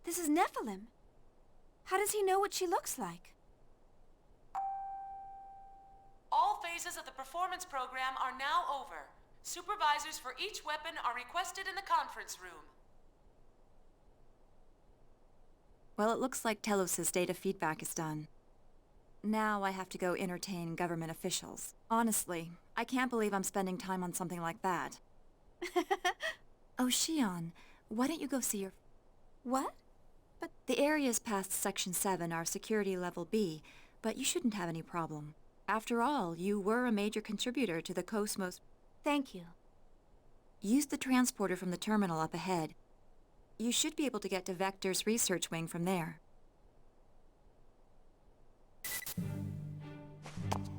This is Nephilim. How does he know what she looks like? All phases of the performance program are now over. Supervisors for each weapon are requested in the conference room. Well, it looks like Telos' data feedback is done. Now I have to go entertain government officials. Honestly, I can't believe I'm spending time on something like that. Oh, Shion, why don't you go see your... What? But the areas past Section 7 are Security Level B, but you shouldn't have any problem. After all, you were a major contributor to the Cosmos. Thank you. Use the transporter from the terminal up ahead. You should be able to get to Vector's research wing from there.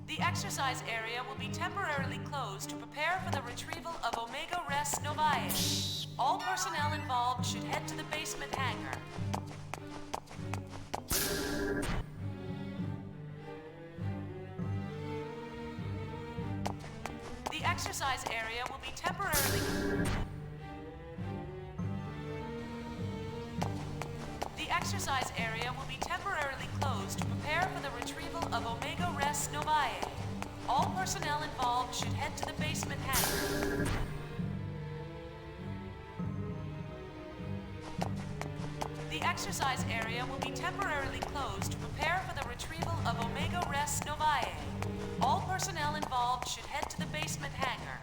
The exercise area will be temporarily closed to prepare for the retrieval of Omega Res Novae. All personnel involved should head to the basement hangar. The exercise area will be temporarily... The exercise area will be temporarily closed to prepare for the retrieval of Omega Res Novae. All personnel involved should head to the basement hangar. The exercise area will be temporarily closed to prepare for the retrieval of Omega Res Novae. All personnel involved should head to the basement hangar.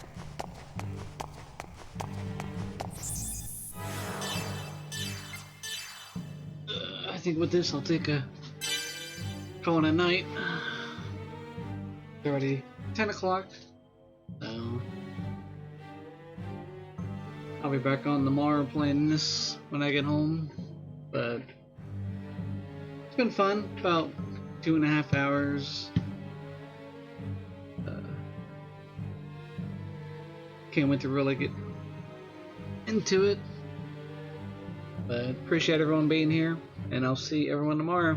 I think with this, I'll take a call it a night. It's already 10 o'clock. So I'll be back on tomorrow playing this when I get home. But it's been fun. About 2.5 hours. Can't wait to really get into it. But appreciate everyone being here, and I'll see everyone tomorrow.